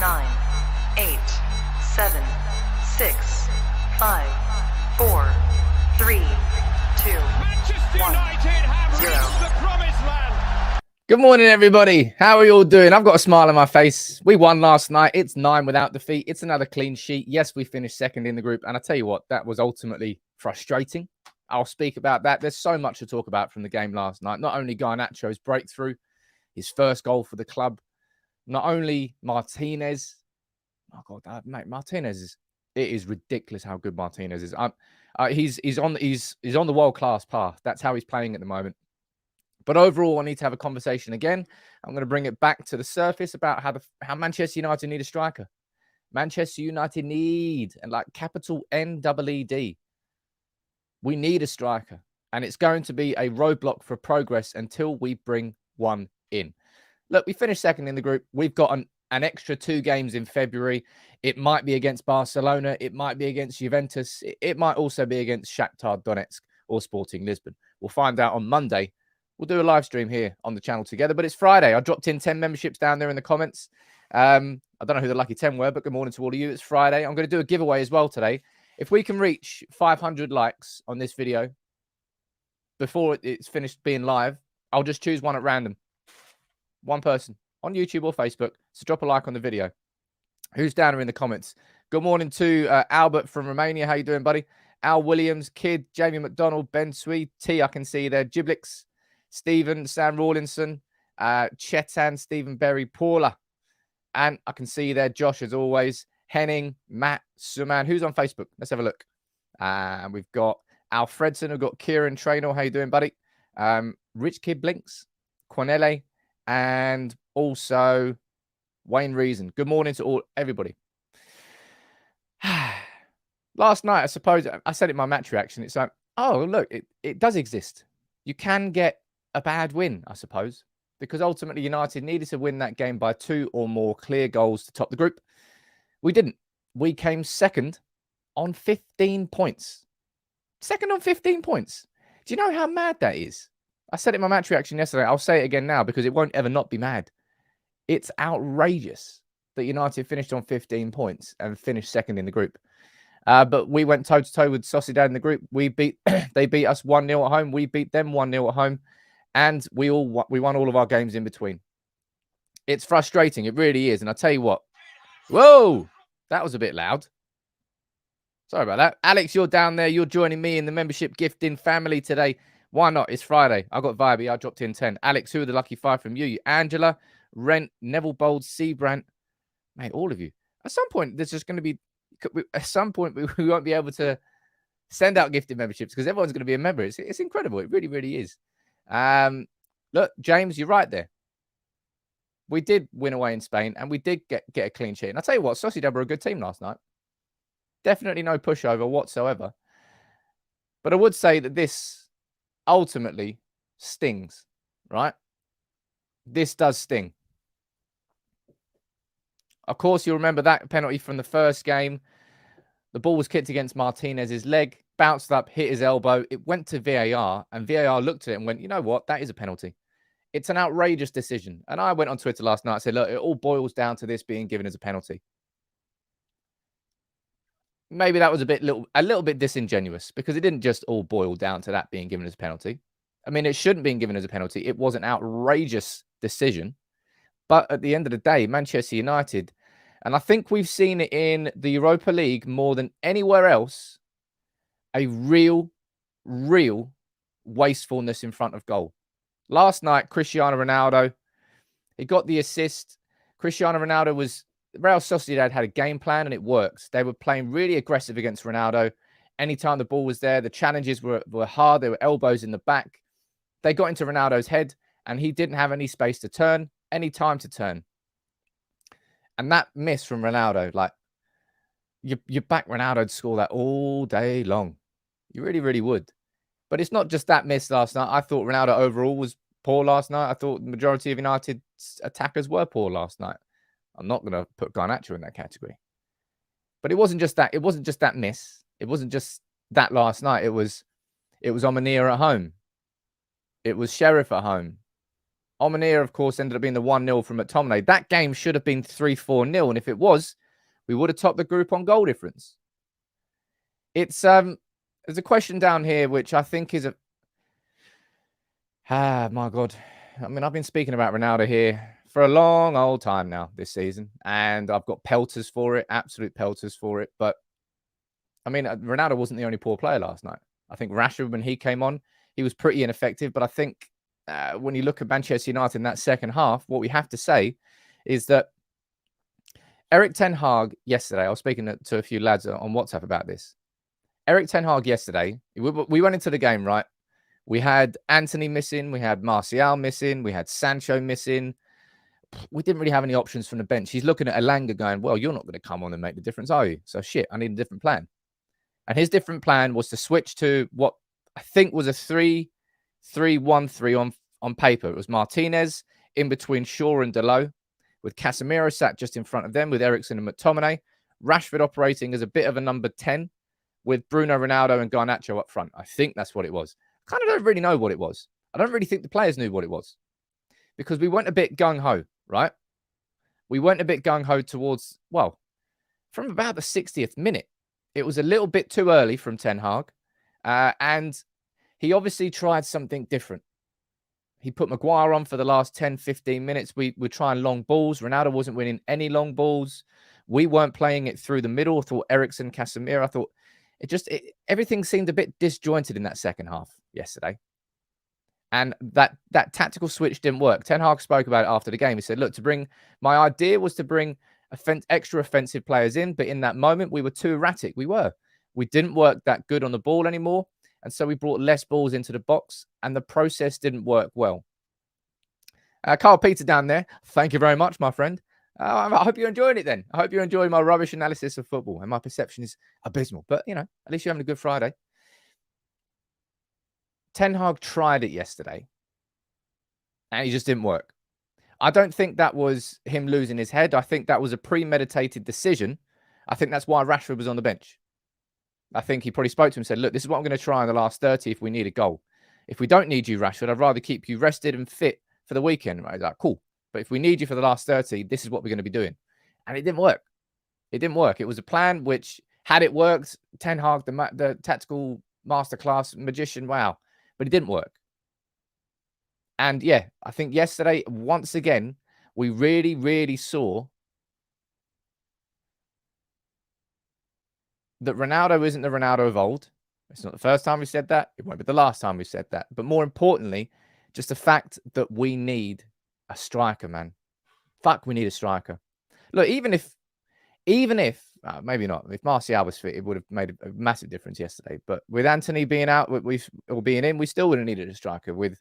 9, 8, 7, 6, 5, 4, 3, 2, Manchester 1, United have 0. reached the promised land. Good morning, everybody. How are you all doing? I've got a smile on my face. We won last night. It's 9 without defeat. It's another clean sheet. Yes, we finished second in the group. And I tell you what, that was ultimately frustrating. I'll speak about that. There's so much to talk about from the game last night. Not only Garnacho's breakthrough, his first goal for the club. Not only Martinez. Oh, God, mate, Martinez it is ridiculous how good Martinez is. He's on the world-class path. That's how he's playing at the moment. But overall, I need to have a conversation again. I'm going to bring it back to the surface about how Manchester United need a striker. Manchester United need, and like capital N-E-E-D. We need a striker. And it's going to be a roadblock for progress until we bring one in. Look, we finished second in the group. We've got an extra 2 games in February. It might be against Barcelona. It might be against Juventus. It might also be against Shakhtar Donetsk or Sporting Lisbon. We'll find out on Monday. We'll do a live stream here on the channel together, but it's Friday. I dropped in 10 memberships down there in the comments. I don't know who the lucky 10 were, but good morning to all of you. It's Friday. I'm going to do a giveaway as well today. If we can reach 500 likes on this video before it's finished being live, I'll just choose one at random. One person on YouTube or Facebook. So drop a like on the video. Who's down there in the comments? Good morning to Albert from Romania. How you doing, buddy? Al Williams, Kid, Jamie McDonald, Ben Sweet, T, I can see there, Giblix, Stephen, Sam Rawlinson, Chetan, Stephen Berry, Paula. And I can see there, Josh, as always, Henning, Matt, Suman. Who's on Facebook? Let's have a look. We've got Alfredson. We've got Kieran Trainor. How you doing, buddy? Rich Kid Blinks, Cornele, and also Wayne Reason. Good morning to everybody. Last night, I suppose, I said it in my match reaction. It's like, oh, look, it does exist. You can get a bad win, I suppose, because ultimately United needed to win that game by 2 or more clear goals to top the group. We didn't. We came second on 15 points. Second on 15 points. Do you know how mad that is? I said it in my match reaction yesterday. I'll say it again now because it won't ever not be mad. It's outrageous that United finished on 15 points and finished second in the group. But we went toe-to-toe with Sociedad in the group. They beat us 1-0 at home. We beat them 1-0 at home. And we won all of our games in between. It's frustrating. It really is. And I'll tell you what. Whoa! That was a bit loud. Sorry about that. Alex, you're down there. You're joining me in the membership gifting family today. Why not? It's Friday. I got Vibey. I dropped in 10. Alex, who are the lucky 5 from you? Angela, Rent, Neville Bold, Seabrant. Mate, all of you. At some point, there's just going to be... At some point, we won't be able to send out gifted memberships because everyone's going to be a member. It's incredible. It really, really is. Look, James, you're right there. We did win away in Spain and we did get a clean sheet. And I'll tell you what, Sociedad were a good team last night. Definitely no pushover whatsoever. But I would say that this ultimately stings, right? This does sting. Of course, you'll remember that penalty from the first game. The ball was kicked against Martinez's leg, bounced up, hit his elbow. It went to VAR, and VAR looked at it and went, you know what? That is a penalty. It's an outrageous decision. And I went on Twitter last night and said, look, it all boils down to this being given as a penalty. Maybe that was a little bit disingenuous because it didn't just all boil down to that being given as a penalty. I mean, it shouldn't be given as a penalty. It was an outrageous decision. But at the end of the day, Manchester United, and I think we've seen it in the Europa League more than anywhere else, a real wastefulness in front of goal. Last night, Cristiano Ronaldo, he got the assist. Cristiano Ronaldo Real Sociedad had a game plan and it worked. They were playing really aggressive against Ronaldo. Anytime the ball was there, the challenges were hard. There were elbows in the back. They got into Ronaldo's head and he didn't have any space to turn, any time to turn. And that miss from Ronaldo, like, you back Ronaldo to score that all day long. You really, really would. But it's not just that miss last night. I thought Ronaldo overall was poor last night. I thought the majority of United's attackers were poor last night. I'm not going to put Garnacho in that category. But it wasn't just that. It wasn't just that miss. It wasn't just that last night. It was Omanir at home. It was Sheriff at home. Omanir, of course, ended up being the 1-0 from McTominay. That game should have been 3-4-0. And if it was, we would have topped the group on goal difference. It's there's a question down here, which I think is my God. I mean, I've been speaking about Ronaldo here for a long old time now this season, and I've got pelters for it, absolute pelters for it. But I mean, Ronaldo wasn't the only poor player last night. I think Rashford, when he came on, he was pretty ineffective. But I think when you look at Manchester United in that second half, what we have to say is that Erik ten Hag yesterday, I was speaking to a few lads on WhatsApp about this. Erik ten Hag yesterday, we went into the game, right? We had Anthony missing. We had Martial missing. We had Sancho missing. We didn't really have any options from the bench. He's looking at Elanga going, well, you're not going to come on and make the difference, are you? So shit, I need a different plan. And his different plan was to switch to what I think was a 3-3-1-3 on paper. It was Martinez in between Shaw and Dalot, with Casemiro sat just in front of them, with Eriksen and McTominay. Rashford operating as a bit of a number 10, with Bruno, Ronaldo and Garnacho up front. I think that's what it was. I kind of don't really know what it was. I don't really think the players knew what it was, because we went a bit gung-ho, right? We went a bit gung-ho towards, well, from about the 60th minute. It was a little bit too early from Ten Hag, and he obviously tried something different. He put Maguire on for the last 10, 15 minutes. We were trying long balls. Ronaldo wasn't winning any long balls. We weren't playing it through the middle. I thought Eriksen, Casemiro, I thought everything seemed a bit disjointed in that second half yesterday. And that tactical switch didn't work. Ten Hag spoke about it after the game. He said, look, my idea was to bring extra offensive players in, but in that moment, we were too erratic. We didn't work that good on the ball anymore. And so we brought less balls into the box, and the process didn't work well. Carl Peter down there, thank you very much, my friend. I hope you're enjoying it then. I hope you're enjoying my rubbish analysis of football, and my perception is abysmal. But, at least you're having a good Friday. Ten Hag tried it yesterday, and he just didn't work. I don't think that was him losing his head. I think that was a premeditated decision. I think that's why Rashford was on the bench. I think he probably spoke to him and said, look, this is what I'm going to try in the last 30 if we need a goal. If we don't need you, Rashford, I'd rather keep you rested and fit for the weekend. Right? Like, cool. But if we need you for the last 30, this is what we're going to be doing. And it didn't work. It didn't work. It was a plan which, had it worked, Ten Hag, the tactical masterclass magician, wow. But it didn't work. And yeah, I think yesterday, once again, we really, really saw that Ronaldo isn't the Ronaldo of old. It's not the first time we said that. It won't be the last time we said that. But more importantly, just the fact that we need a striker, man. Fuck, we need a striker. Look, even if maybe not, if Martial was fit, it would have made a massive difference yesterday. But with Anthony being out, or being in, we still would have needed a striker. With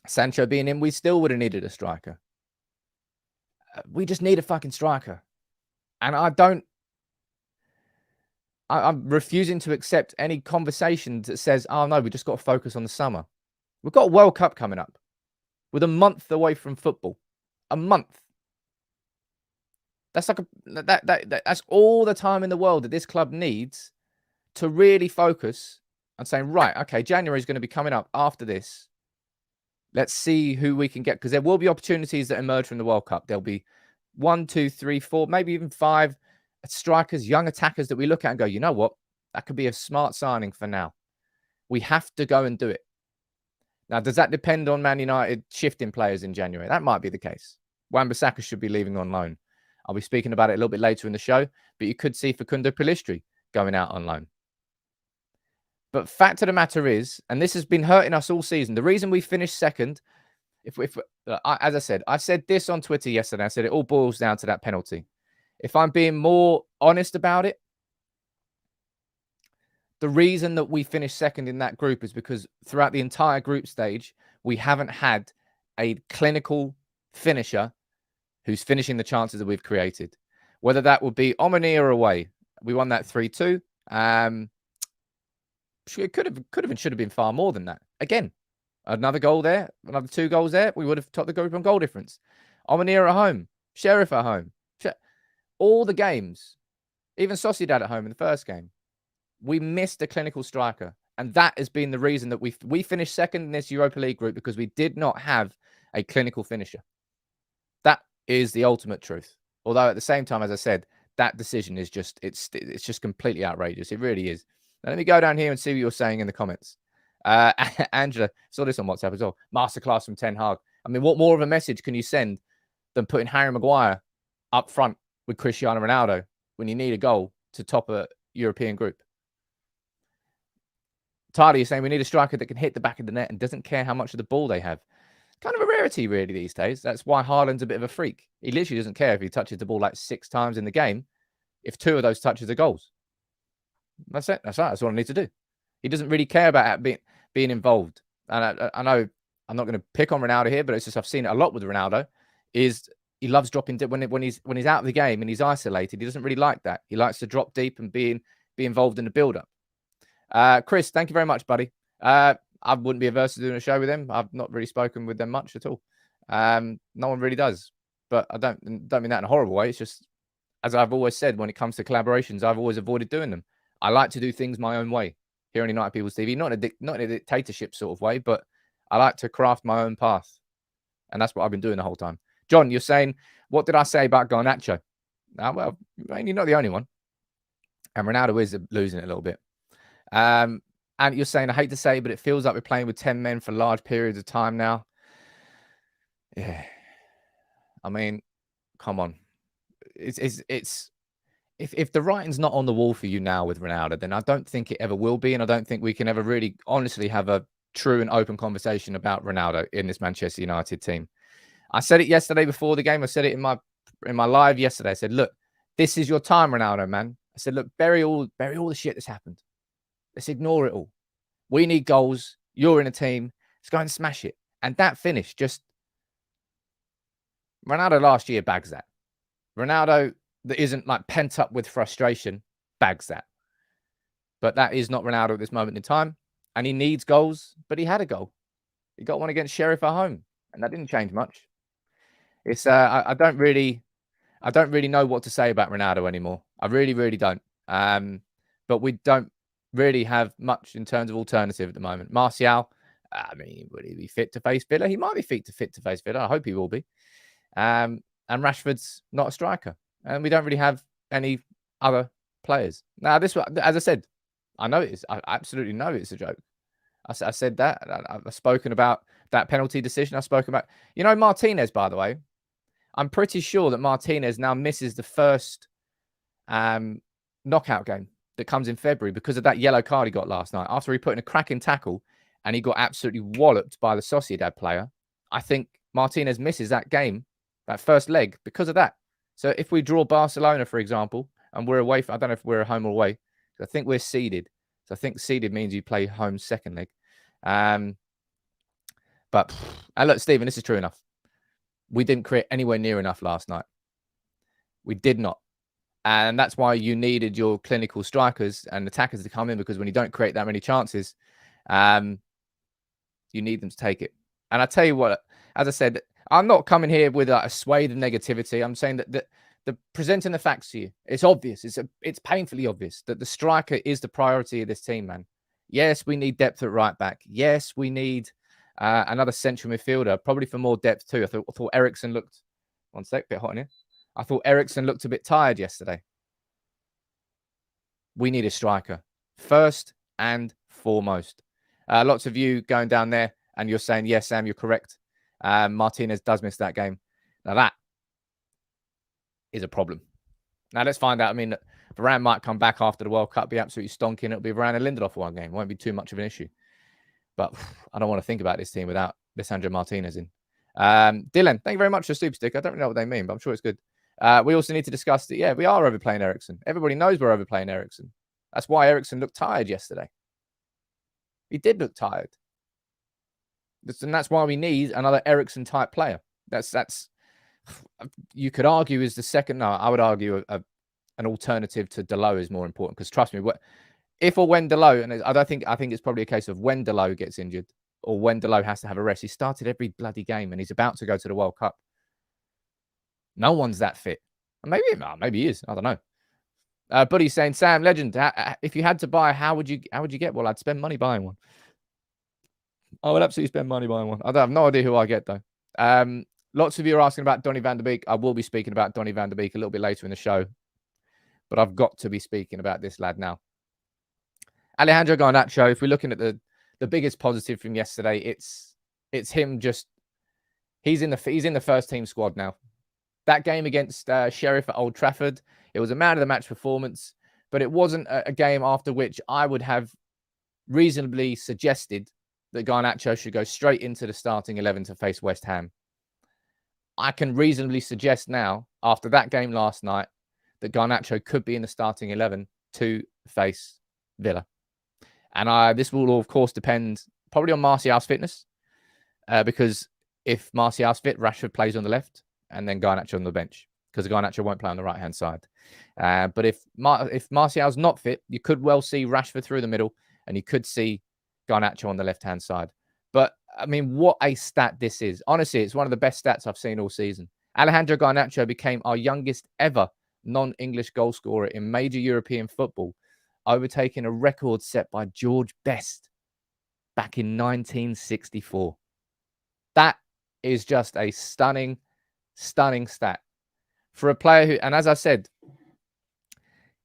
Sancho being in, we still would have needed a striker. We just need a fucking striker. And I'm refusing to accept any conversation that says, oh no, we just got to focus on the summer. We've got a World Cup coming up with a month away from football. A month. That's like that's all the time in the world that this club needs to really focus on saying, right, okay, January is going to be coming up after this. Let's see who we can get, because there will be opportunities that emerge from the World Cup. There'll be 1, 2, 3, 4, maybe even 5 strikers, young attackers that we look at and go, you know what? That could be a smart signing for now. We have to go and do it. Now, does that depend on Man United shifting players in January? That might be the case. Wan-Bissaka should be leaving on loan. I'll be speaking about it a little bit later in the show, but you could see Facundo Pellistri going out on loan. But fact of the matter is, and this has been hurting us all season, the reason we finished second, as I said this on Twitter yesterday. I said it all boils down to that penalty. If I'm being more honest about it, the reason that we finished second in that group is because throughout the entire group stage, we haven't had a clinical finisher who's finishing the chances that we've created. Whether that would be Omanir or away. We won that 3-2. It could have and should have been far more than that. Again, another goal there, another 2 goals there. We would have topped the group on goal difference. Omanir at home. Sheriff at home. All the games, even Sociedad at home in the first game, we missed a clinical striker. And that has been the reason that we finished second in this Europa League group, because we did not have a clinical finisher. That is the ultimate truth. Although at the same time, as I said, that decision is just, it's just completely outrageous. It really is. Now, let me go down here and see what you're saying in the comments. Angela, saw this on WhatsApp as well. Masterclass from Ten Hag. I mean, what more of a message can you send than putting Harry Maguire up front with Cristiano Ronaldo when you need a goal to top a European group? Tardy is saying we need a striker that can hit the back of the net and doesn't care how much of the ball they have. Kind of a rarity, really, these days. That's why Haaland's a bit of a freak. He literally doesn't care if he touches the ball like 6 times in the game, if 2 of those touches are goals. That's it. That's right. That's all I need to do. He doesn't really care about being involved. And I know I'm not going to pick on Ronaldo here, but it's just I've seen it a lot with Ronaldo. Is he loves dropping deep when he's out of the game and he's isolated. He doesn't really like that. He likes to drop deep and be involved in the build-up. Chris, thank you very much, buddy. I wouldn't be averse to doing a show with them. I've not really spoken with them much at all. No one really does. But I don't mean that in a horrible way. It's just, as I've always said, when it comes to collaborations, I've always avoided doing them. I like to do things my own way here on United People's TV. Not in a dictatorship sort of way, but I like to craft my own path. And that's what I've been doing the whole time. John, you're saying, what did I say about Garnacho? Well, you're not the only one. And Ronaldo is losing it a little bit. And you're saying, I hate to say it, but it feels like we're playing with 10 men for large periods of time now. Yeah. I mean, come on. It's if the writing's not on the wall for you now with Ronaldo, then I don't think it ever will be. And I don't think we can ever really honestly have a true and open conversation about Ronaldo in this Manchester United team. I said it yesterday before the game. I said it in my live yesterday. I said, look, this is your time, Ronaldo, man. I said, look, bury all the shit that's happened. Let's ignore it all. We need goals. You're in a team. Let's go and smash it. And that finish, just Ronaldo last year bags that. Ronaldo that isn't like pent up with frustration bags that. But that is not Ronaldo at this moment in time. And he needs goals, but he had a goal. He got one against Sheriff at home, and that didn't change much. It's I don't really know what to say about Ronaldo anymore. I really, really don't. But we don't really have much in terms of alternative at the moment. Martial, I mean, would he be fit to face Villa? He might be fit to face Villa. I hope he will be. And Rashford's not a striker, and we don't really have any other players. Now, this, as I said, I know it is. I absolutely know it's a joke. I said that. I've spoken about that penalty decision. I spoke about, Martinez, by the way. I'm pretty sure that Martinez now misses the first knockout game that comes in February because of that yellow card he got last night. After he put in a cracking tackle and he got absolutely walloped by the Sociedad player, I think Martinez misses that game, that first leg, because of that. So if we draw Barcelona, for example, and we're away, I don't know if we're home or away. I think we're seeded. So I think seeded means you play home second leg. But look, Stephen, this is true enough. We didn't create anywhere near enough last night. We did not. And that's why you needed your clinical strikers and attackers to come in, because when you don't create that many chances, you need them to take it. And I tell you what, as I said, I'm not coming here with a swathe of negativity. I'm saying that the presenting the facts to you, it's obvious. It's painfully obvious that the striker is the priority of this team, man. Yes, we need depth at right back. Yes, we need another central midfielder, probably for more depth too. I thought Eriksen looked, one sec, bit hot in here. I thought Eriksen looked a bit tired yesterday. We need a striker first and foremost. Lots of you going down there and you're saying, yes, Sam, you're correct. Martinez does miss that game. Now that is a problem. Now let's find out. I mean, Varane might come back after the World Cup, be absolutely stonking. It'll be Varane and Lindelof for one game. It won't be too much of an issue. But I don't want to think about this team without Lisandro Martinez in. Dylan, thank you very much for the super stick. I don't know what they mean, but I'm sure it's good. We also need to discuss that, yeah, we are overplaying Eriksen. Everybody knows we're overplaying Eriksen. That's why Eriksen looked tired yesterday. He did look tired. And that's why we need another Eriksen type player. That's you could argue is the second. No, I would argue an alternative to Dalot is more important, because trust me, if or when Dalot, and I think it's probably a case of when Dalot gets injured or when Dalot has to have a rest. He started every bloody game and he's about to go to the World Cup. No one's that fit. Maybe he is. I don't know. Buddy's saying, Sam, legend, if you had to buy, how would you get? Well, I'd spend money buying one. I would absolutely spend money buying one. I have no idea who I get, though. Lots of you are asking about Donny van der Beek. I will be speaking about Donny van der Beek a little bit later in the show, but I've got to be speaking about this lad now. Alejandro Garnacho, if we're looking at the biggest positive from yesterday, it's him just, he's in the first team squad now. That game against Sheriff at Old Trafford, it was a man of the match performance, but it wasn't a game after which I would have reasonably suggested that Garnacho should go straight into the starting 11 to face West Ham. I can reasonably suggest now, after that game last night, that Garnacho could be in the starting 11 to face Villa. And this will, of course, depend probably on Martial's fitness, because if Martial's fit, Rashford plays on the left and then Garnacho on the bench, because Garnacho won't play on the right-hand side. But if Martial's not fit, you could well see Rashford through the middle and you could see Garnacho on the left-hand side. But, I mean, what a stat this is. Honestly, it's one of the best stats I've seen all season. Alejandro Garnacho became our youngest ever non-English goal scorer in major European football, overtaking a record set by George Best back in 1964. That is just a stunning, stunning stat for a player who, and as I said,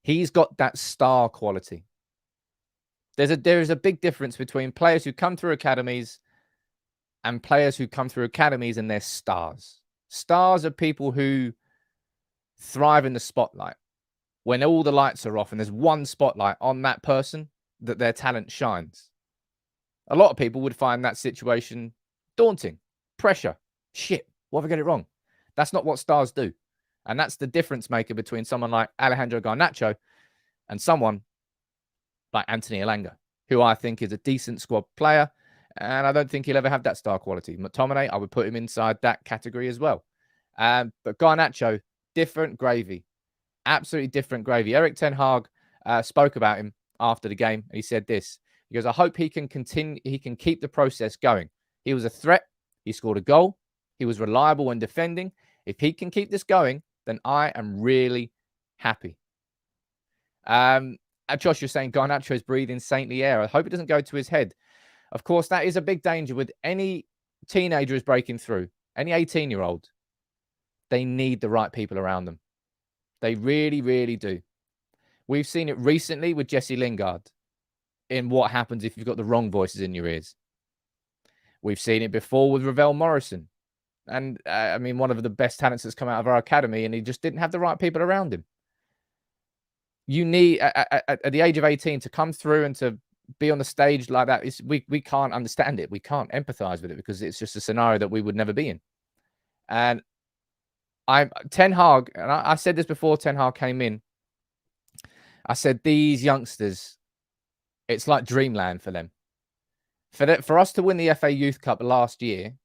he's got that star quality. There is a big difference between players who come through academies and players who come through academies and they're stars. Stars are people who thrive in the spotlight. When all the lights are off and there's one spotlight on that person, that their talent shines. A lot of people would find that situation daunting. Pressure. Shit, what if I get it wrong? That's not what stars do. And that's the difference maker between someone like Alejandro Garnacho and someone like Anthony Elanga, who I think is a decent squad player. And I don't think he'll ever have that star quality. McTominay, I would put him inside that category as well. But Garnacho, different gravy. Absolutely different gravy. Erik Ten Hag spoke about him after the game. And he said this. He goes, I hope he can continue. He can keep the process going. He was a threat. He scored a goal. He was reliable when defending. If he can keep this going, then I am really happy. Josh, you're saying Garnacho is breathing saintly air. I hope it doesn't go to his head. Of course, that is a big danger with any teenager who's breaking through, any 18-year-old. They need the right people around them. They really, really do. We've seen it recently with Jesse Lingard in what happens if you've got the wrong voices in your ears. We've seen it before with Ravel Morrison. And, I mean, one of the best talents that's come out of our academy, and he just didn't have the right people around him. You need, at the age of 18, to come through and to be on the stage like that, we can't understand it. We can't empathize with it because it's just a scenario that we would never be in. And Ten Hag, and I said this before Ten Hag came in. I said, these youngsters, it's like dreamland for them. For us to win the FA Youth Cup last year,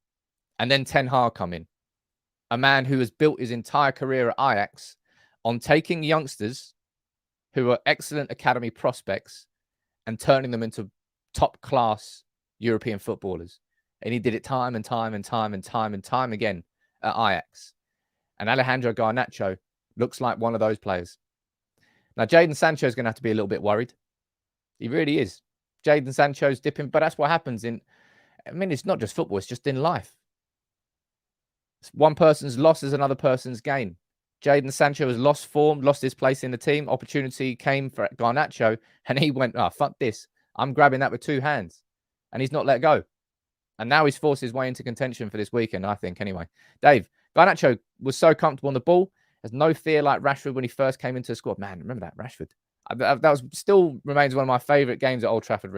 and then Ten Hag come in, a man who has built his entire career at Ajax on taking youngsters who are excellent academy prospects and turning them into top-class European footballers. And he did it time and time and time and time and time again at Ajax. And Alejandro Garnacho looks like one of those players. Now, Jadon Sancho is going to have to be a little bit worried. He really is. Jadon Sancho's dipping, but that's what happens in, I mean, it's not just football, it's just in life. One person's loss is another person's gain. Jadon Sancho has lost form, lost his place in the team. Opportunity came for Garnacho, and he went, oh, fuck this. I'm grabbing that with two hands. And he's not let go. And now he's forced his way into contention for this weekend, I think, anyway. Dave, Garnacho was so comfortable on the ball. There's no fear like Rashford when he first came into the squad. Man, remember that, Rashford? That was still remains one of my favourite games at Old Trafford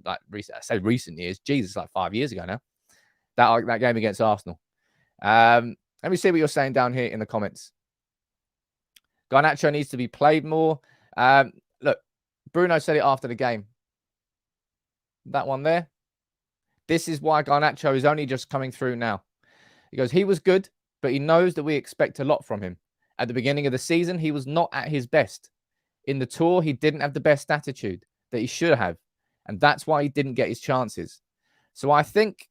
I say recent years. Jesus, like 5 years ago now. That game against Arsenal. Let me see what you're saying down here in the comments. Garnacho needs to be played more. Look, Bruno said it after the game. That one there. This is why Garnacho is only just coming through now. He goes, he was good, but he knows that we expect a lot from him. At the beginning of the season, he was not at his best. In the tour, he didn't have the best attitude that he should have. And that's why he didn't get his chances. So I think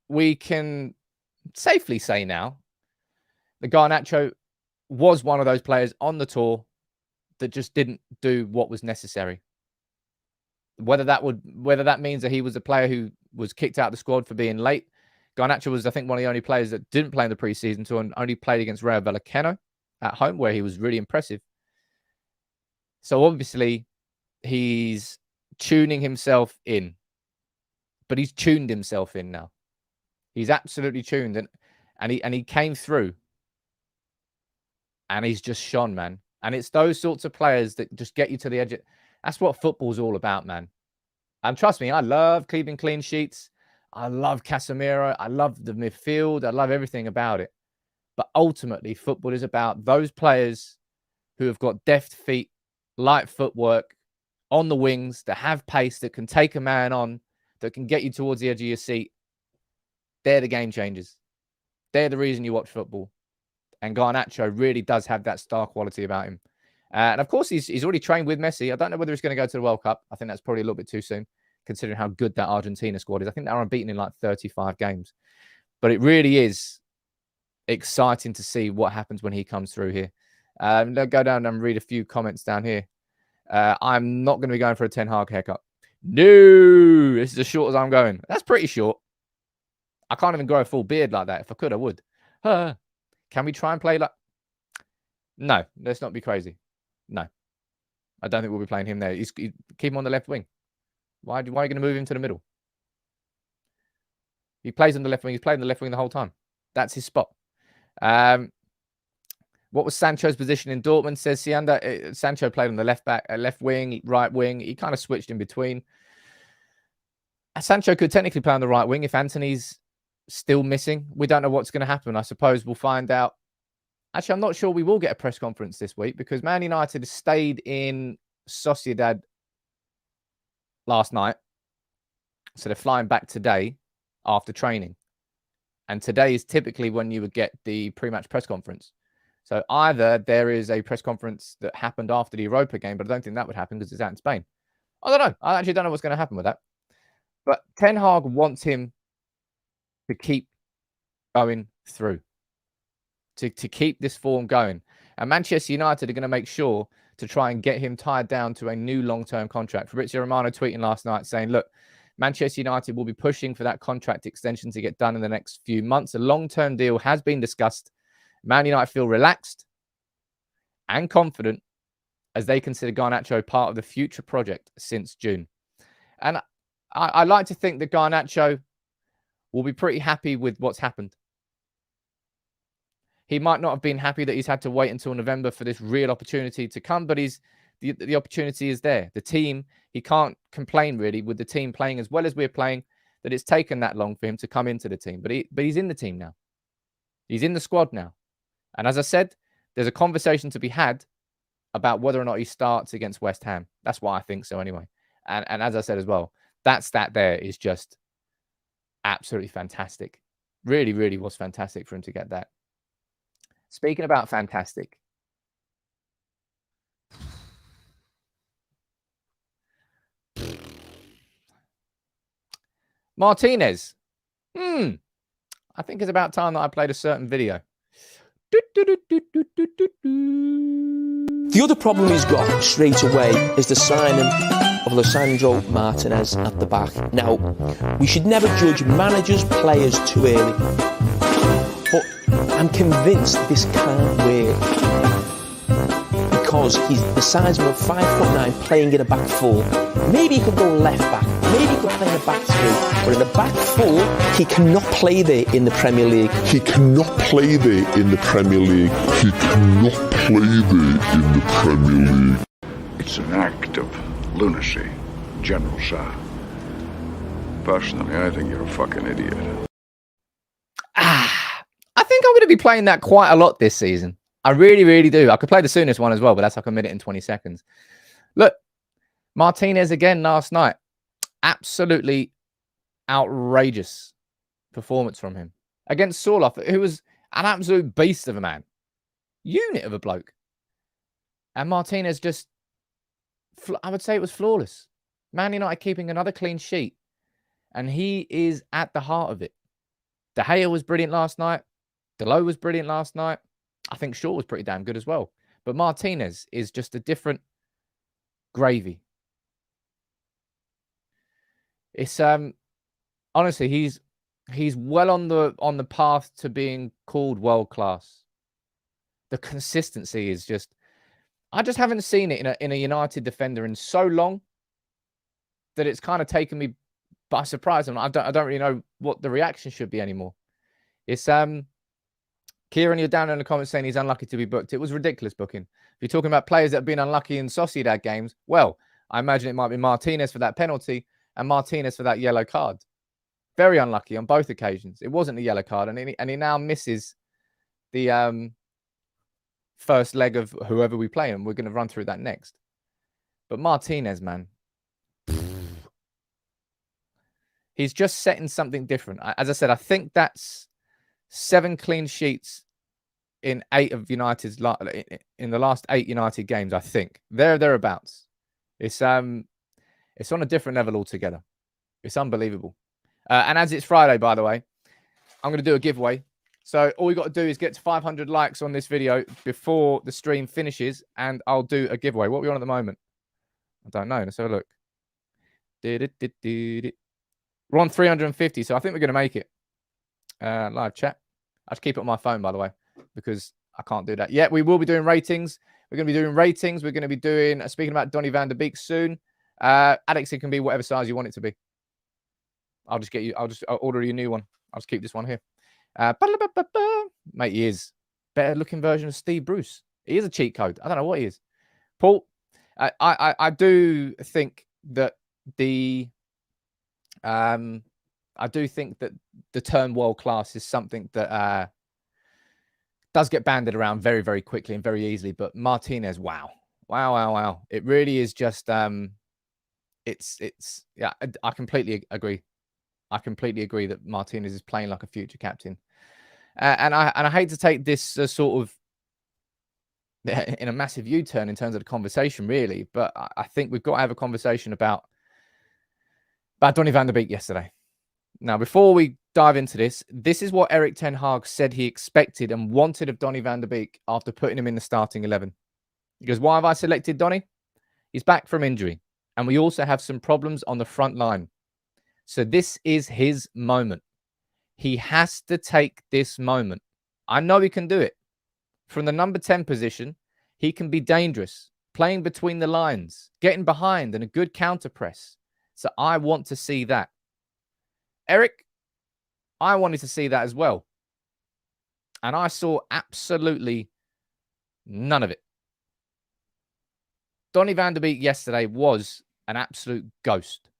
we can safely say now that Garnacho was one of those players on the tour that just didn't do what was necessary. Whether that means that he was a player who was kicked out of the squad for being late. Garnacho was, I think, one of the only players that didn't play in the preseason tour and only played against Real Vallecano at home, where he was really impressive. So obviously, he's tuning himself in, but he's tuned himself in now. He's absolutely tuned, and he came through, and he's just shone, man. And it's those sorts of players that just get you to the edge. That's what football's all about, man. And trust me, I love keeping clean sheets. I love Casemiro. I love the midfield. I love everything about it. But ultimately, football is about those players who have got deft feet, light footwork, on the wings, that have pace, that can take a man on, that can get you towards the edge of your seat. They're the game changers. They're the reason you watch football. And Garnacho really does have that star quality about him. And of course, he's already trained with Messi. I don't know whether he's going to go to the World Cup. I think that's probably a little bit too soon, considering how good that Argentina squad is. I think they're unbeaten in like 35 games. But it really is exciting to see what happens when he comes through here. Let's go down and read a few comments down here. I'm not going to be going for a Ten Hag haircut. No, this is as short as I'm going. That's pretty short. I can't even grow a full beard like that. If I could, I would. Can we try and play like... No, let's not be crazy. No. I don't think we'll be playing him there. Keep him on the left wing. Why are you going to move him to the middle? He plays on the left wing. He's played on the left wing the whole time. That's his spot. What was Sancho's position in Dortmund, says Sianda? Sancho played on the left wing, right wing. He kind of switched in between. Sancho could technically play on the right wing if Anthony's still missing. We don't know what's going to happen. I suppose we'll find out. Actually, I'm not sure we will get a press conference this week because Man United has stayed in Sociedad last night. So they're flying back today after training. And today is typically when you would get the pre-match press conference. So either there is a press conference that happened after the Europa game, but I don't think that would happen because it's out in Spain. I don't know. I actually don't know what's going to happen with that. But Ten Hag wants him to keep going through, to keep this form going. And Manchester United are going to make sure to try and get him tied down to a new long-term contract. Fabrizio Romano tweeting last night saying, look, Manchester United will be pushing for that contract extension to get done in the next few months. A long-term deal has been discussed. Man United feel relaxed and confident as they consider Garnacho part of the future project since June. And I like to think that Garnacho will be pretty happy with what's happened. He might not have been happy that he's had to wait until November for this real opportunity to come, but the opportunity is there. The team, he can't complain really with the team playing as well as we're playing, that it's taken that long for him to come into the team. But he's in the team now. He's in the squad now. And as I said, there's a conversation to be had about whether or not he starts against West Ham. That's why I think so anyway. And as I said as well, that stat there is just absolutely fantastic. Really, really was fantastic for him to get that. Speaking about fantastic. Martinez. I think it's about time that I played a certain video. The other problem he's got straight away is the signing of Lisandro Martinez at the back. Now, we should never judge managers, players too early. But I'm convinced this can't work. Because he's the size of a 5'9" playing in a back four. Maybe he could go left back. Maybe he could play in a back three. But in a back four, he cannot play there in the Premier League. He cannot play there in the Premier League. He cannot play there in the Premier League. It's an act of lunacy, General Sir. Personally, I think you're a fucking idiot. I think I'm going to be playing that quite a lot this season. I really, really do. I could play the soonest one as well, but that's like a minute and 20 seconds. Look, Martinez again last night. Absolutely outrageous performance from him against Sorloth, who was an absolute beast of a man. Unit of a bloke. And Martinez just, I would say it was flawless. Man United keeping another clean sheet. And he is at the heart of it. De Gea was brilliant last night. Delo was brilliant last night. I think Shaw was pretty damn good as well. But Martinez is just a different gravy. It's honestly, he's well on the path to being called world class. The consistency is just, I just haven't seen it in a United defender in so long that it's kind of taken me by surprise. And I don't really know what the reaction should be anymore. It's Kieran, you're down in the comments saying he's unlucky to be booked. It was ridiculous booking. If you're talking about players that have been unlucky in Sociedad games, well, I imagine it might be Martinez for that penalty and Martinez for that yellow card. Very unlucky on both occasions. It wasn't a yellow card, and he now misses the first leg of whoever we play, and we're going to run through that next. But Martinez, man, he's just setting something different. As I said, I think that's 7 clean sheets in 8 of United's in the last 8 United games. I think thereabouts. It's on a different level altogether. It's unbelievable. And as it's Friday, by the way, I'm going to do a giveaway. So all we got to do is get to 500 likes on this video before the stream finishes, and I'll do a giveaway. What are we on at the moment? I don't know. Let's have a look. We're on 350, so I think we're going to make it. Live chat. I should keep it on my phone, by the way, because I can't do that. Yeah, we will be doing ratings. We're going to be doing ratings. We're going to be doing, speaking about Donny van der Beek soon. Alex, it can be whatever size you want it to be. I'll order you a new one. I'll just keep this one here. Mate, he is better looking version of Steve Bruce. He is a cheat code. I don't know what he is. Paul, I do think that the term world class is something that does get banded around very, very quickly and very easily. But Martinez, wow. It really is just it's yeah. I completely agree. I completely agree that Martinez is playing like a future captain. And I hate to take this sort of in a massive U-turn in terms of the conversation, really, but I think we've got to have a conversation about Donny van der Beek yesterday. Now, before we dive into this is what Erik ten Hag said he expected and wanted of Donny van der Beek after putting him in the starting 11. He goes, why have I selected Donny? He's back from injury, and we also have some problems on the front line. So this is his moment. He has to take this moment. I know he can do it. From the number 10 position, he can be dangerous, playing between the lines, getting behind and a good counter press. So I want to see that. Erik, I wanted to see that as well. And I saw absolutely none of it. Donny van der Beek yesterday was an absolute ghost.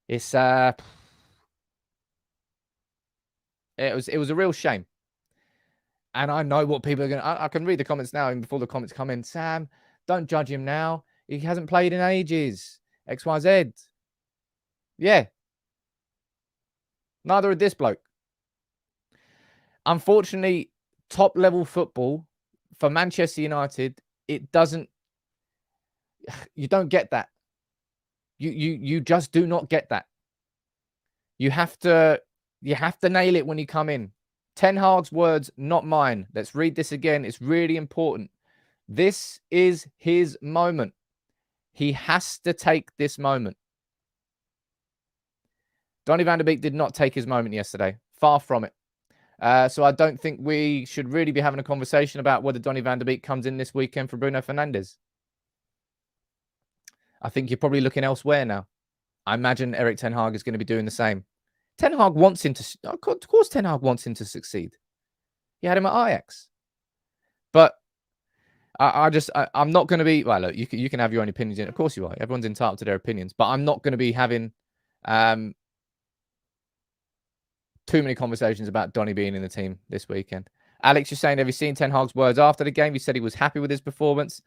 It's it was a real shame. And I know what people are going to... I can read the comments now, even before the comments come in. Sam, don't judge him now. He hasn't played in ages. XYZ. Yeah. Neither of this bloke. Unfortunately, top-level football for Manchester United, it doesn't... You don't get that. You just do not get that. You have to nail it when you come in. Ten Hag's words, not mine. Let's read this again. It's really important. This is his moment. He has to take this moment. Donny van der Beek did not take his moment yesterday. Far from it. So I don't think we should really be having a conversation about whether Donny van der Beek comes in this weekend for Bruno Fernandes. I think you're probably looking elsewhere now. I imagine Erik ten Hag is going to be doing the same. Ten Hag wants him to... Of course Ten Hag wants him to succeed. He had him at Ajax. But I'm not going to be... Well, look, you can have your own opinions. Of course you are. Everyone's entitled to their opinions. But I'm not going to be having too many conversations about Donny being in the team this weekend. Alex, you're saying, have you seen Ten Hag's words after the game? He said he was happy with his performance.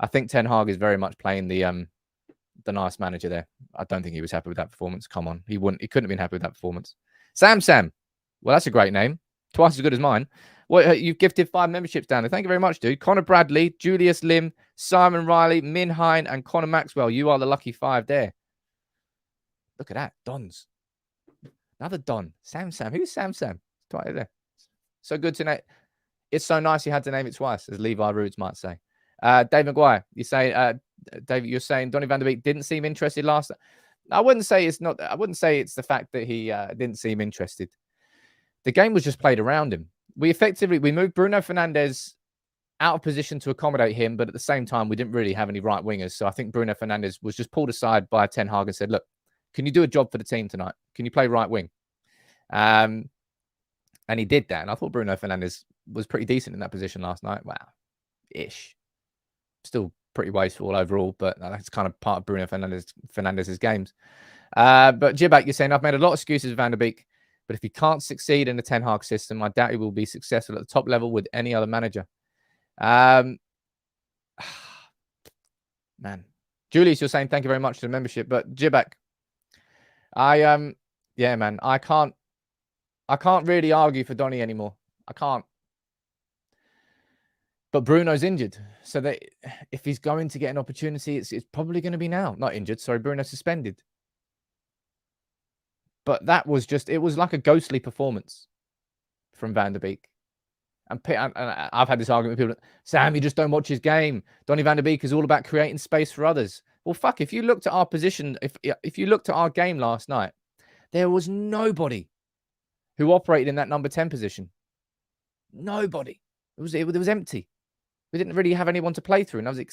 I think Ten Hag is very much playing the nice manager there. I don't think he was happy with that performance. Come on. He couldn't have been happy with that performance. Sam. Well, that's a great name. Twice as good as mine. Well, you've gifted 5 memberships down there. Thank you very much, dude. Connor Bradley, Julius Lim, Simon Riley, Min Hine, and Connor Maxwell. You are the lucky 5 there. Look at that. Dons. Another Don. Sam. Who's Sam? Right there. So good to know. It's so nice you had to name it twice, as Levi Roods might say. Dave Maguire, David, you're saying Donny van de Beek didn't seem interested last. I wouldn't say it's not. I wouldn't say it's the fact that he didn't seem interested. The game was just played around him. We moved Bruno Fernandes out of position to accommodate him, but at the same time, we didn't really have any right wingers. So I think Bruno Fernandes was just pulled aside by Ten Hag and said, "Look, can you do a job for the team tonight? Can you play right wing?" And he did that. And I thought Bruno Fernandes was pretty decent in that position last night. Wow, ish. Still pretty wasteful overall, but that's kind of part of Bruno Fernandes's games. But Jibak, you're saying I've made a lot of excuses for Van der Beek, but if he can't succeed in the Ten Hag system, I doubt he will be successful at the top level with any other manager. Man, Julius, you're saying thank you very much for the membership, but Jibak, yeah, man, I can't really argue for Donny anymore. I can't. But Bruno's injured, so that if he's going to get an opportunity, it's probably going to be now. Not injured, sorry, Bruno suspended. But that was it was like a ghostly performance from Van der Beek. And I've had this argument with people. Sam, you just don't watch his game. Donny van der Beek is all about creating space for others. Well, fuck, if you looked at our position, if you looked at our game last night, there was nobody who operated in that number 10 position. Nobody. It was empty. We didn't really have anyone to play through. And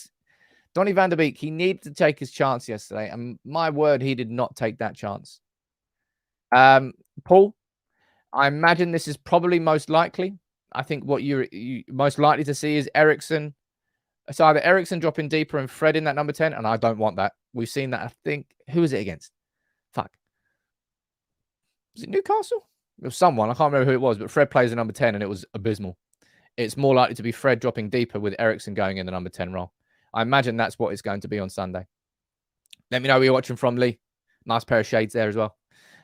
Donny van der Beek, he needed to take his chance yesterday. And my word, he did not take that chance. Paul, I imagine this is probably most likely. I think what you're most likely to see is Eriksen. It's either Eriksen dropping deeper and Fred in that number 10. And I don't want that. We've seen that. I think, who was it against? Fuck. Was it Newcastle? It was someone. I can't remember who it was, but Fred plays the number 10 and it was abysmal. It's more likely to be Fred dropping deeper with Eriksen going in the number 10 role. I imagine that's what it's going to be on Sunday. Let me know where you're watching from, Lee. Nice pair of shades there as well.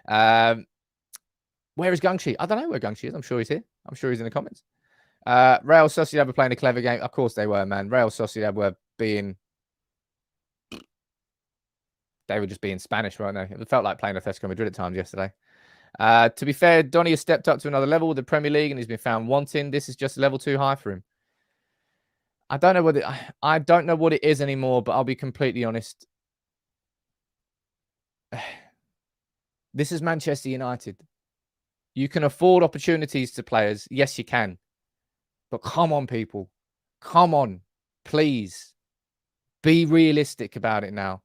Where is Gungshi? I don't know where Gungshi is. I'm sure he's here. I'm sure he's in the comments. Real Sociedad were playing a clever game. Of course they were, man. Real Sociedad were just being Spanish, weren't they? It felt like playing Atletico Madrid at times yesterday. To be fair, Donny has stepped up to another level with the Premier League and he's been found wanting. This is just a level too high for him. I don't know what it is anymore, but I'll be completely honest. This is Manchester United. You can afford opportunities to players. Yes, you can. But come on, people. Come on. Please. Be realistic about it now.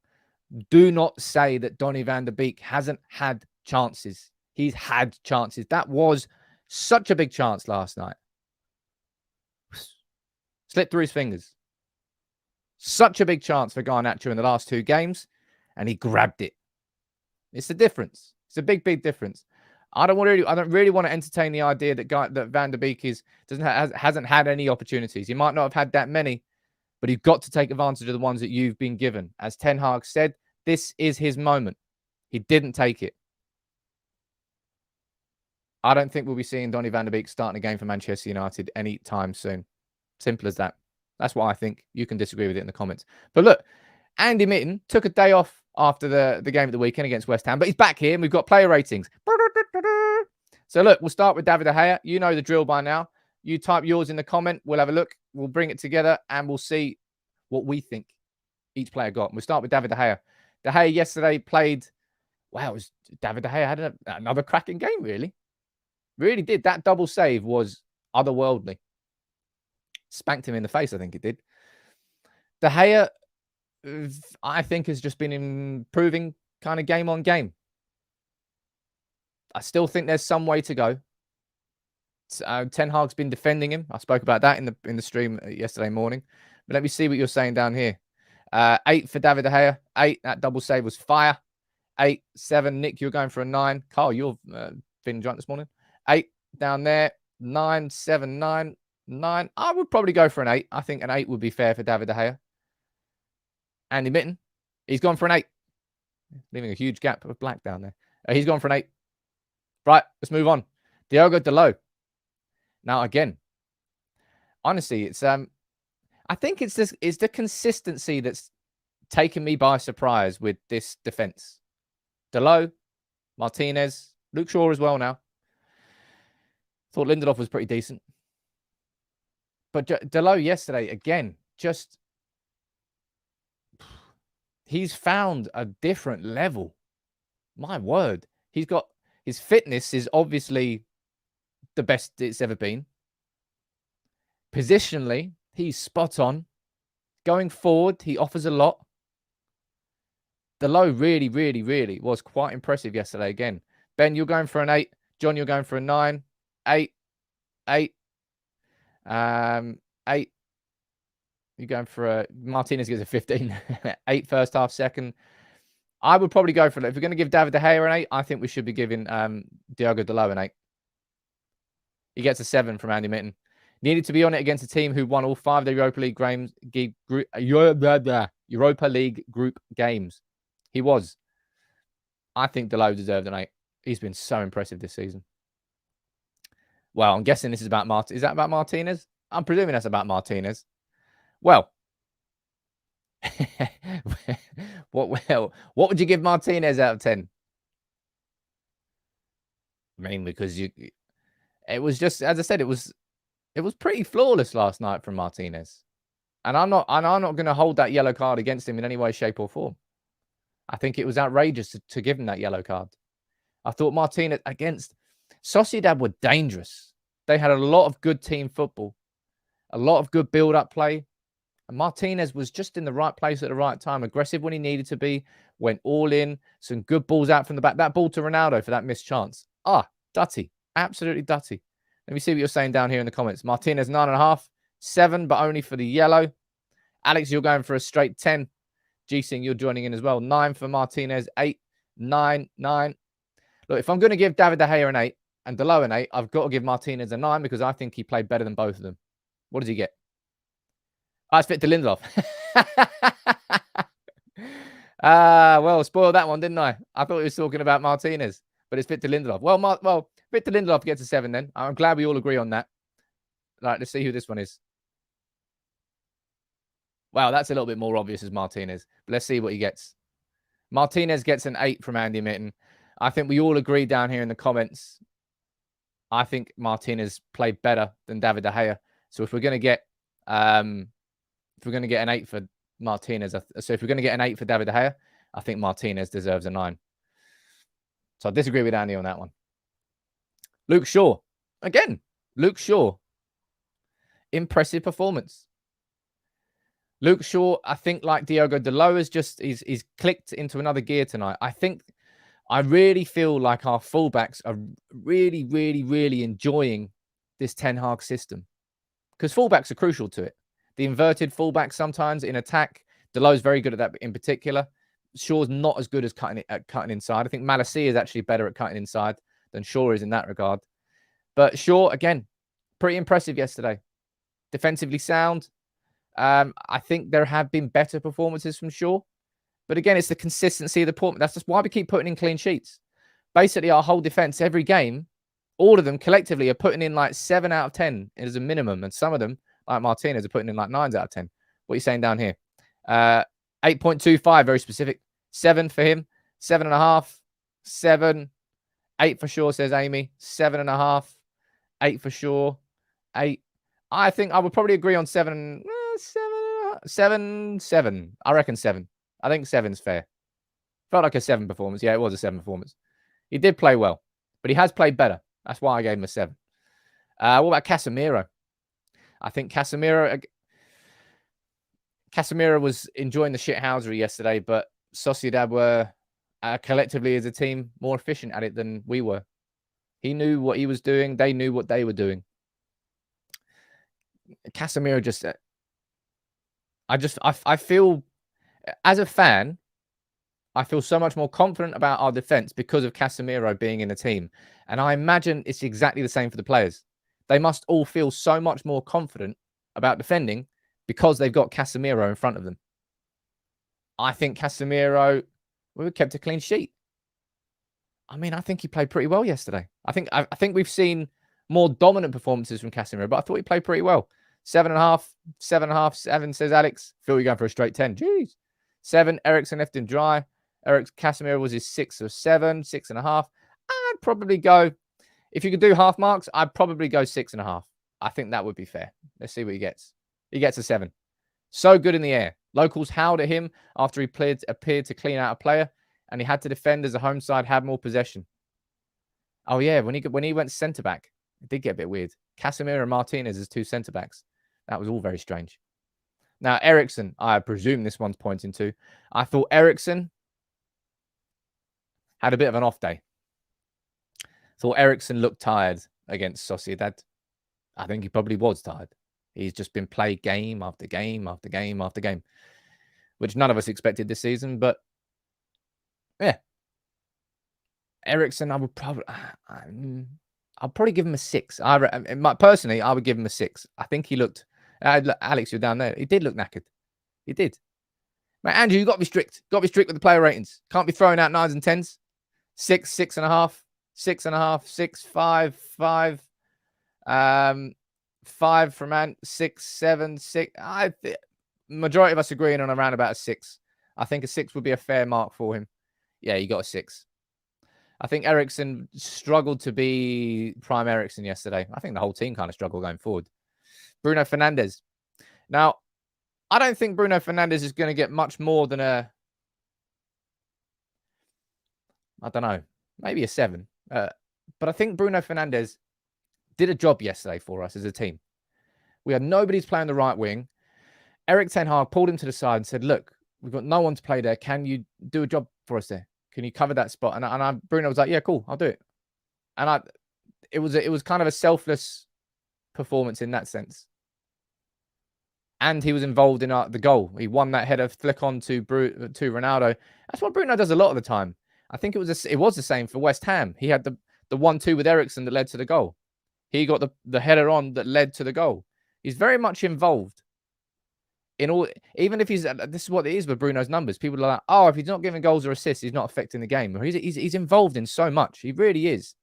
Do not say that Donny van der Beek hasn't had chances. He's had chances. That was such a big chance last night. Slipped through his fingers. Such a big chance for Garnacho in the last 2 games, and he grabbed it. It's the difference. It's a big, big difference. I don't really want to entertain the idea that Van der Beek hasn't had any opportunities. He might not have had that many, but you've got to take advantage of the ones that you've been given. As Ten Hag said, this is his moment. He didn't take it. I don't think we'll be seeing Donny van der Beek starting a game for Manchester United anytime soon. Simple as that. That's what I think. You can disagree with it in the comments. But look, Andy Mitten took a day off after the game at the weekend against West Ham, but he's back here and we've got player ratings. So look, we'll start with David De Gea. You know the drill by now. You type yours in the comment. We'll have a look. We'll bring it together and we'll see what we think each player got. We'll start with David De Gea. De Gea yesterday played. Wow, David De Gea had another cracking game, really. Really did. That double save was otherworldly. Spanked him in the face, I think it did. De Gea, I think, has just been improving kind of game on game. I still think there's some way to go. Ten Hag's been defending him. I spoke about that in the stream yesterday morning. But let me see what you're saying down here. 8 for David De Gea. 8. That double save was fire. 8, 7. Nick, you're going for a 9. Carl, you're feeling drunk this morning. 8 down there. 9, 7, 9, 9. I would probably go for an 8. I think an 8 would be fair for David De Gea. Andy Mitten, he's gone for an 8. Leaving a huge gap of black down there. He's gone for an 8. Right, let's move on. Diogo Dalot. Now, again, honestly, it's I think it's the consistency that's taken me by surprise with this defense. Dalot, Martinez, Luke Shaw as well now. Thought Lindelof was pretty decent. But Delo yesterday, again, just he's found a different level. My word. He's got his fitness is obviously the best it's ever been. Positionally, he's spot on. Going forward, he offers a lot. Delo really, really, really was quite impressive yesterday again. Ben, you're going for an 8. John, you're going for a 9. 8. 8. 8. You're going for a Martinez gets a 15. 8 first half, second. I would probably go for it. If we're going to give David De Gea an 8, I think we should be giving Diogo Dalot an 8. He gets a 7 from Andy Mitten. Needed to be on it against a team who won all 5 of the Europa League group games. He was. I think Dalot deserved an 8. He's been so impressive this season. Well, I'm guessing this is about Martinez. Is that about Martinez? I'm presuming that's about Martinez. Well, what would you give Martinez out of 10? I mean, because it was just, as I said, it was pretty flawless last night from Martinez. And I'm not going to hold that yellow card against him in any way, shape, or form. I think it was outrageous to give him that yellow card. I thought Martinez against Sociedad were dangerous. They had a lot of good team football, a lot of good build-up play. And Martinez was just in the right place at the right time, aggressive when he needed to be, went all in, some good balls out from the back. That ball to Ronaldo for that missed chance. Dutty. Absolutely dutty. Let me see what you're saying down here in the comments. Martinez, 9.5. 7, but only for the yellow. Alex, you're going for a straight 10. G-Sing, you're joining in as well. 9 for Martinez. 8, 9, 9. Look, if I'm going to give David De Gea an 8 and Dalot an 8, I've got to give Martinez a 9 because I think he played better than both of them. What does he get? It's Victor Lindelof. Well, spoiled that one, didn't I? I thought he was talking about Martinez, but it's Victor Lindelof. Well, Victor Lindelof gets a 7 then. I'm glad we all agree on that. Right, let's see who this one is. Wow, that's a little bit more obvious as Martinez. But let's see what he gets. Martinez gets an 8 from Andy Mitten. I think we all agree down here in the comments. I think Martinez played better than David De Gea. So if we're going to get an 8 for Martinez, so if we're going to get an 8 for David De Gea, I think Martinez deserves a 9. So I disagree with Andy on that one. Luke Shaw. Again, Luke Shaw. Impressive performance. Luke Shaw, I think like Diogo Dalot he's clicked into another gear tonight. I really feel like our fullbacks are really, really, really enjoying this Ten Hag system because fullbacks are crucial to it. The inverted fullback sometimes in attack. Dalot's very good at that in particular. Shaw's not as good as cutting inside. I think Malacia is actually better at cutting inside than Shaw is in that regard. But Shaw, again, pretty impressive yesterday. Defensively sound. I think there have been better performances from Shaw. But again, it's the consistency of the point. That's just why we keep putting in clean sheets. Basically, our whole defense, every game, all of them collectively are putting in like 7 out of 10 as a minimum. And some of them, like Martinez, are putting in like 9s out of 10. What are you saying down here? 8.25, very specific. 7 for him. 7.5. 7. 8 for Shaw, says Amy. 7.5. 8 for Shaw. 8. I think I would probably agree on 7. 7. I reckon 7. I think 7's fair. Felt like a 7 performance. Yeah, it was a 7 performance. He did play well, but he has played better. That's why I gave him a 7. What about Casemiro? I think Casemiro was enjoying the shithousery yesterday, but Sociedad were collectively as a team more efficient at it than we were. He knew what he was doing. They knew what they were doing. Casemiro just... I feel... As a fan, I feel so much more confident about our defense because of Casemiro being in the team. And I imagine it's exactly the same for the players. They must all feel so much more confident about defending because they've got Casemiro in front of them. I think Casemiro, we kept a clean sheet. I mean, I think he played pretty well yesterday. I think we've seen more dominant performances from Casemiro, but I thought he played pretty well. 7.5, 7.5, 7, says Alex. Phil, you're going for a straight 10. Jeez. 7, Eriksen left him dry. Casemiro was his 6 or 7, 6.5. I'd probably go, if you could do half marks, I'd probably go 6.5. I think that would be fair. Let's see what he gets. He gets a 7. So good in the air. Locals howled at him after he appeared to clean out a player, and he had to defend as the home side had more possession. Oh, yeah, when he went centre-back, it did get a bit weird. Casemiro and Martinez as 2 centre-backs. That was all very strange. Now, Eriksen, I presume this one's pointing to. I thought Eriksen had a bit of an off day. Thought Eriksen looked tired against Sociedad. I think he probably was tired. He's just been played game after game after game after game, which none of us expected this season. But yeah, Eriksen, I'll probably give him a 6. Personally, I would give him a 6. I think he looked. Alex, you're down there. He did look knackered. He did. Mate, Andrew, you got to be strict. Got to be strict with the player ratings. Can't be throwing out 9s and 10s. 6, 6.5, 6.5, 6, 5, 5. 5 from Ant, 6, 7, 6. Majority of us agreeing on around about a 6. I think a 6 would be a fair mark for him. Yeah, you got a 6. I think Eriksen struggled to be prime Eriksen yesterday. I think the whole team kind of struggled going forward. Bruno Fernandes. Now, I don't think Bruno Fernandes is going to get much more than I don't know, maybe a 7. But I think Bruno Fernandes did a job yesterday for us as a team. We had nobody's playing the right wing. Erik ten Hag pulled him to the side and said, look, we've got no one to play there. Can you do a job for us there? Can you cover that spot? And Bruno was like, yeah, cool, I'll do it. And it was kind of a selfless performance in that sense. And he was involved in the goal. He won that header flick on to Ronaldo. That's what Bruno does a lot of the time. I think it was the same for West Ham. He had the 1-2 with Eriksen that led to the goal. He got the header on that led to the goal. He's very much involved in all. Even if this is what it is with Bruno's numbers. People are like, oh, if he's not giving goals or assists, he's not affecting the game. He's involved in so much. He really is.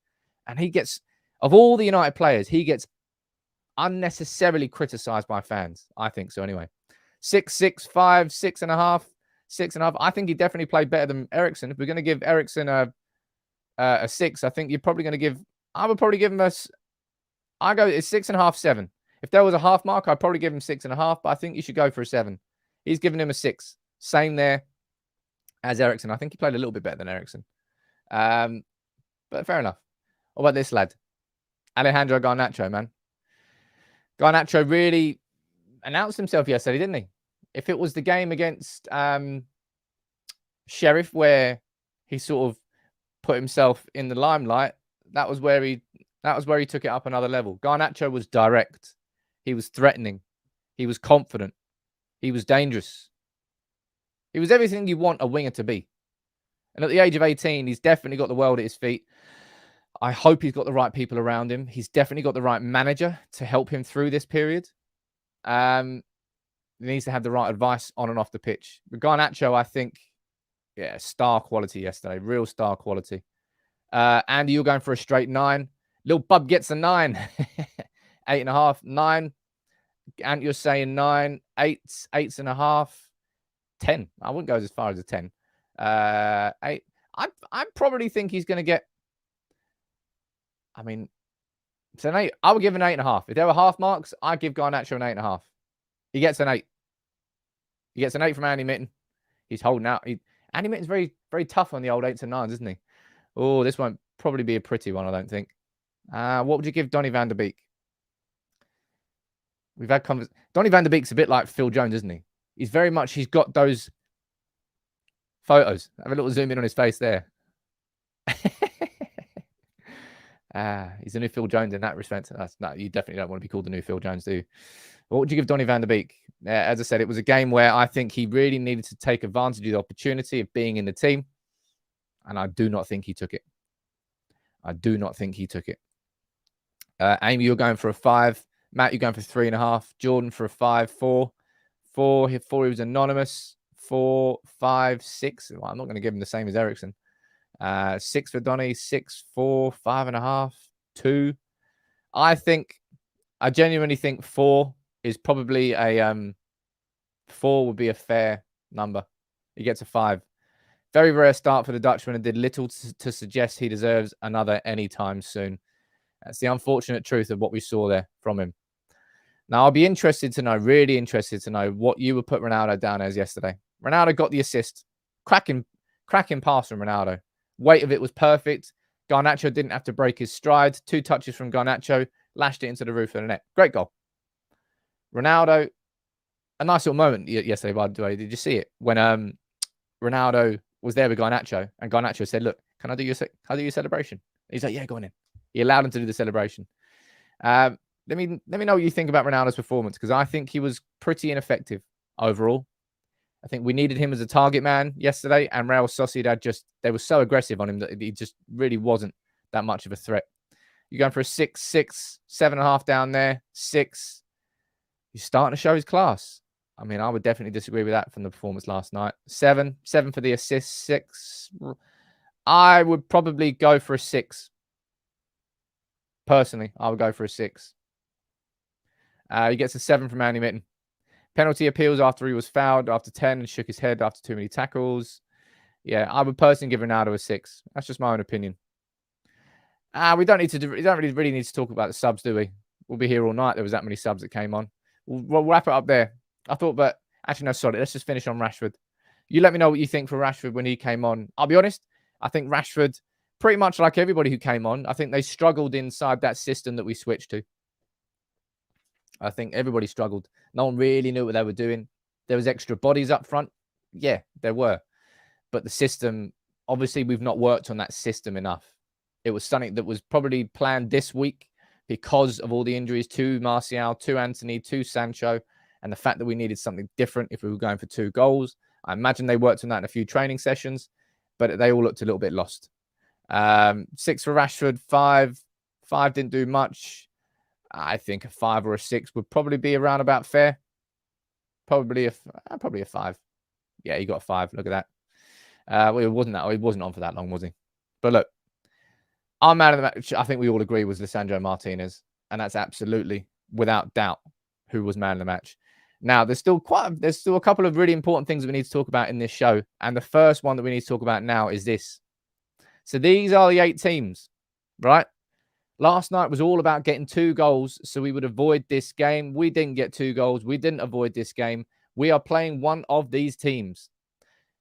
And he gets, of all the United players, he gets unnecessarily criticised by fans. I think so anyway. 6, 6, 5, 6.5, 6.5. I think he definitely played better than Eriksen. If we're going to give Eriksen a 6, I think you're probably going to give. I would probably give him it's 6.5, 7. If there was a half mark, I'd probably give him 6.5. But I think you should go for a 7. He's given him a 6. Same there as Eriksen. I think he played a little bit better than Eriksen. But fair enough. What about this lad? Alejandro Garnacho, man. Garnacho really announced himself yesterday, didn't he? If it was the game against Sheriff where he sort of put himself in the limelight, that was where he took it up another level. Garnacho was direct. He was threatening. He was confident. He was dangerous. He was everything you want a winger to be. And at the age of 18, he's definitely got the world at his feet. I hope he's got the right people around him. He's definitely got the right manager to help him through this period. He needs to have the right advice on and off the pitch. But Garnacho, I think, yeah, star quality yesterday. Real star quality. Andy, you're going for a straight 9. Little bub gets a 9. 8.5, 9. And you're saying 9, 8, 8.5, 10. I wouldn't go as far as a 10. 8. I probably think he's going to get. I mean, it's an 8. I would give an 8.5. If there were half marks, I'd give Garnacho an 8.5. He gets an 8. He gets an 8 from Andy Mitten. He's holding out. Andy Mitten's very, very tough on the old 8s and 9s, isn't he? Oh, this won't probably be a pretty one, I don't think. What would you give Donny van der Beek? We've had Donny van der Beek's a bit like Phil Jones, isn't he? He's got those photos. Have a little zoom in on his face there. He's the new Phil Jones in that respect. No, you definitely don't want to be called the new Phil Jones, do you? What would you give Donny van der Beek? As I said, it was a game where I think he really needed to take advantage of the opportunity of being in the team. And I do not think he took it. I do not think he took it. Amy, you're going for a 5. Matt, you're going for 3.5. Jordan for a 5, 4. 4, he was anonymous. 4, 5, 6. Well, I'm not going to give him the same as Eriksen. 6 for Donny, 6, 4, 5.5, 2. I genuinely think 4 is probably 4 would be a fair number. He gets a 5. Very rare start for the Dutchman and did little to suggest he deserves another anytime soon. That's the unfortunate truth of what we saw there from him. Now, I'll be interested to know, really interested to know what you would put Ronaldo down as yesterday. Ronaldo got the assist. Cracking pass from Ronaldo. Weight of it was perfect. Garnacho didn't have to break his stride. 2 touches from Garnacho. Lashed it into the roof of the net. Great goal. Ronaldo, a nice little moment yesterday, by the way. Did you see it? When Ronaldo was there with Garnacho, and Garnacho said, look, can I do your celebration? He's like, yeah, go on in. He allowed him to do the celebration. Let me know what you think about Ronaldo's performance, because I think he was pretty ineffective overall. I think we needed him as a target man yesterday, and Real Sociedad they were so aggressive on him that he just really wasn't that much of a threat. You're going for a 6, 7.5 down there, 6. He's starting to show his class. I mean, I would definitely disagree with that from the performance last night. 7 for the assist, 6. I would probably go for a 6. Personally, I would go for a 6. He gets a 7 from Andy Mitten. Penalty appeals after he was fouled after 10 and shook his head after too many tackles. Yeah, I would personally give Ronaldo a 6. That's just my own opinion. We don't really need to talk about the subs, do we? We'll be here all night. There was that many subs that came on. We'll wrap it up there. I thought, but actually, no, sorry. Let's just finish on Rashford. You let me know what you think for Rashford when he came on. I'll be honest. I think Rashford, pretty much like everybody who came on, I think they struggled inside that system that we switched to. I think everybody struggled. No one really knew what they were doing. There was extra bodies up front. Yeah, there were. But the system, obviously, we've not worked on that system enough. It was something that was probably planned this week because of all the injuries to Martial, to Anthony, to Sancho, and the fact that we needed something different if we were going for 2 goals. I imagine they worked on that in a few training sessions, but they all looked a little bit lost. 6 for Rashford, 5. 5 didn't do much. I think a 5 or a 6 would probably be around about fair. Probably a 5. Yeah, he got a 5. Look at that. Well, it wasn't on for that long, was he? But look, our man of the match, I think we all agree, was Lisandro Martinez, and that's absolutely, without doubt, who was man of the match. Now, there's still a couple of really important things that we need to talk about in this show, and the first one that we need to talk about now is this. So these are the 8 teams, right? Last night was all about getting 2 goals so we would avoid this game. We didn't get 2 goals. We didn't avoid this game. We are playing one of these teams.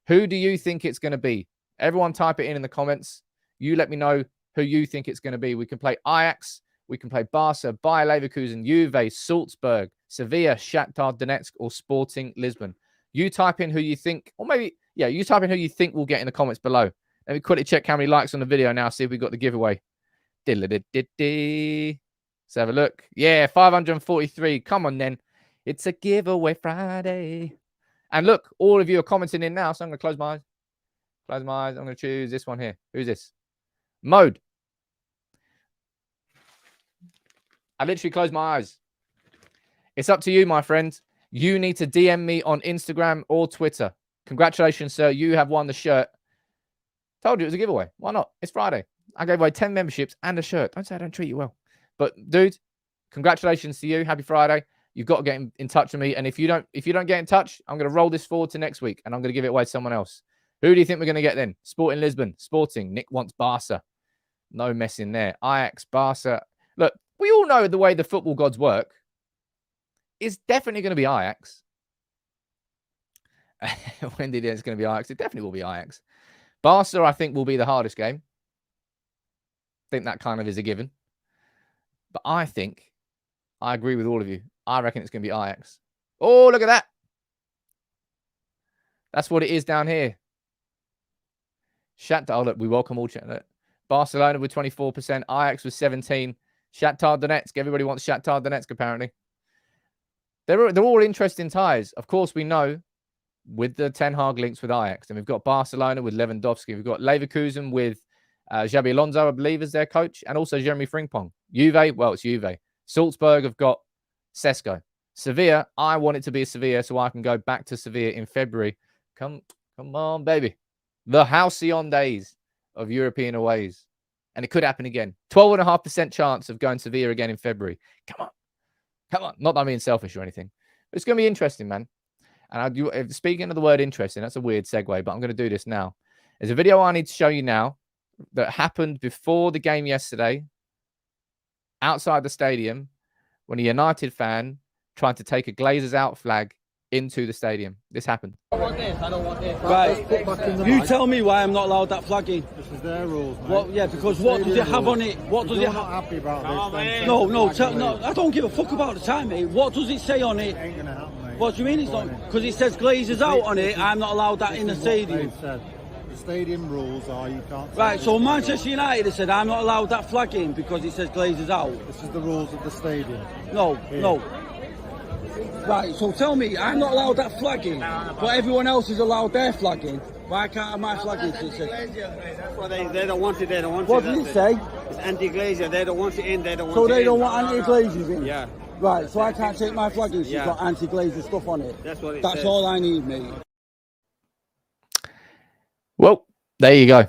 Who do you think it's going to be? Everyone type it in the comments. You let me know who you think it's going to be. We can play Ajax. We can play Barca, Bayer Leverkusen, Juve, Salzburg, Sevilla, Shakhtar Donetsk, or Sporting Lisbon. You type in who you think, or maybe, yeah, you type in who you think will get in the comments below. Let me quickly check how many likes on the video now, see if we got the giveaway. Let's have a look. Yeah, 543. Come on, then. It's a giveaway Friday. And look, all of you are commenting in now, so I'm going to close my eyes. Close my eyes. I'm going to choose this one here. Who's this? Mode. I literally closed my eyes. It's up to you, my friend. You need to DM me on Instagram or Twitter. Congratulations, sir. You have won the shirt. Told you it was a giveaway. Why not? It's Friday. I gave away 10 memberships and a shirt. Don't say I don't treat you well. But, dude, congratulations to you. Happy Friday. You've got to get in touch with me. And if you don't get in touch, I'm going to roll this forward to next week, and I'm going to give it away to someone else. Who do you think we're going to get then? Sporting Lisbon. Sporting. Nick wants Barca. No messing there. Ajax, Barca. Look, we all know the way the football gods work. It's definitely going to be Ajax. When did it's going to be Ajax? It definitely will be Ajax. Barca, I think, will be the hardest game. I think that kind of is a given. But I agree with all of you. I reckon it's going to be Ajax. Oh, look at that. That's what it is down here. Shakhtar, oh, look, we welcome all. Look. Barcelona with 24%. Ajax with 17%. Shakhtar Donetsk. Everybody wants Shakhtar Donetsk, apparently. They're all interesting ties. Of course, we know with the Ten Hag links with Ajax. And we've got Barcelona with Lewandowski. We've got Leverkusen with Xabi Alonso, I believe, as their coach. And also Jeremy Frimpong. Juve, well, it's Juve. Salzburg have got Sesko. Sevilla, I want it to be a Sevilla so I can go back to Sevilla in February. Come on, baby. The halcyon days of European aways. And it could happen again. 12.5% chance of going to Sevilla again in February. Come on. Not that I'm being selfish or anything. But it's going to be interesting, man. And speaking of the word interesting, that's a weird segue, but I'm going to do this now. There's a video I need to show you now that happened before the game yesterday outside the stadium when a United fan trying to take a Glazers out flag into the stadium. This happened. Right, you tell me why I'm not allowed that flagging. This is their rules, mate. What? Yeah, because what does it have on it? What does it You're not have? happy about this, then No, I don't give a fuck about the time, mate. What does it say on it? Ain't gonna happen, mate. What do you mean it's not? Because it says Glazers out on it, I'm not allowed that in the This is what stadium. they've said. The stadium rules are you can't. Right, so Manchester United has said I'm not allowed that flagging because it says Glazers out. This is the rules of the stadium. No. Right, so tell me, I'm not allowed that flagging, but everyone else is allowed their flagging. Why can't I have my flagging? That's why they don't want it. They don't want What it. did it say? It's anti-glazier. They don't want it in. They don't want So it they in. don't want anti-glazers in? Yeah. Right, so I can't take my flagging. It's Yeah. got anti-glazer stuff on it. That's what it That's says. all I need, mate. Well, there you go.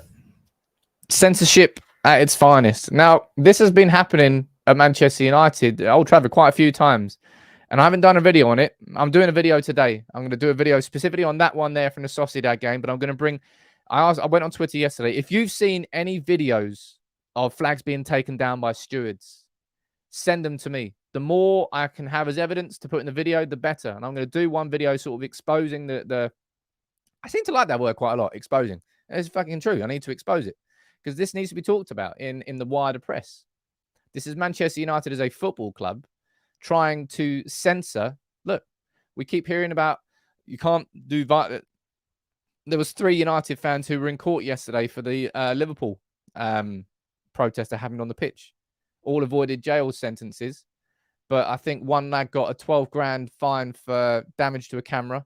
Censorship at its finest. Now, this has been happening at Manchester United, Old Trafford, quite a few times. And I haven't done a video on it. I'm doing a video today. I'm going to do a video specifically on that one there from the Sociedad game. But I'm going to bring... I went on Twitter yesterday. If you've seen any videos of flags being taken down by stewards, send them to me. The more I can have as evidence to put in the video, the better. And I'm going to do one video sort of exposing the I seem to like that word quite a lot, exposing. It's fucking true. I need to expose it because this needs to be talked about in the wider press. This is Manchester United as a football club trying to censor. Look, we keep hearing about you can't do... There was 3 United fans who were in court yesterday for the Liverpool protest that happened on the pitch. All avoided jail sentences. But I think one lad got a 12 grand fine for damage to a camera.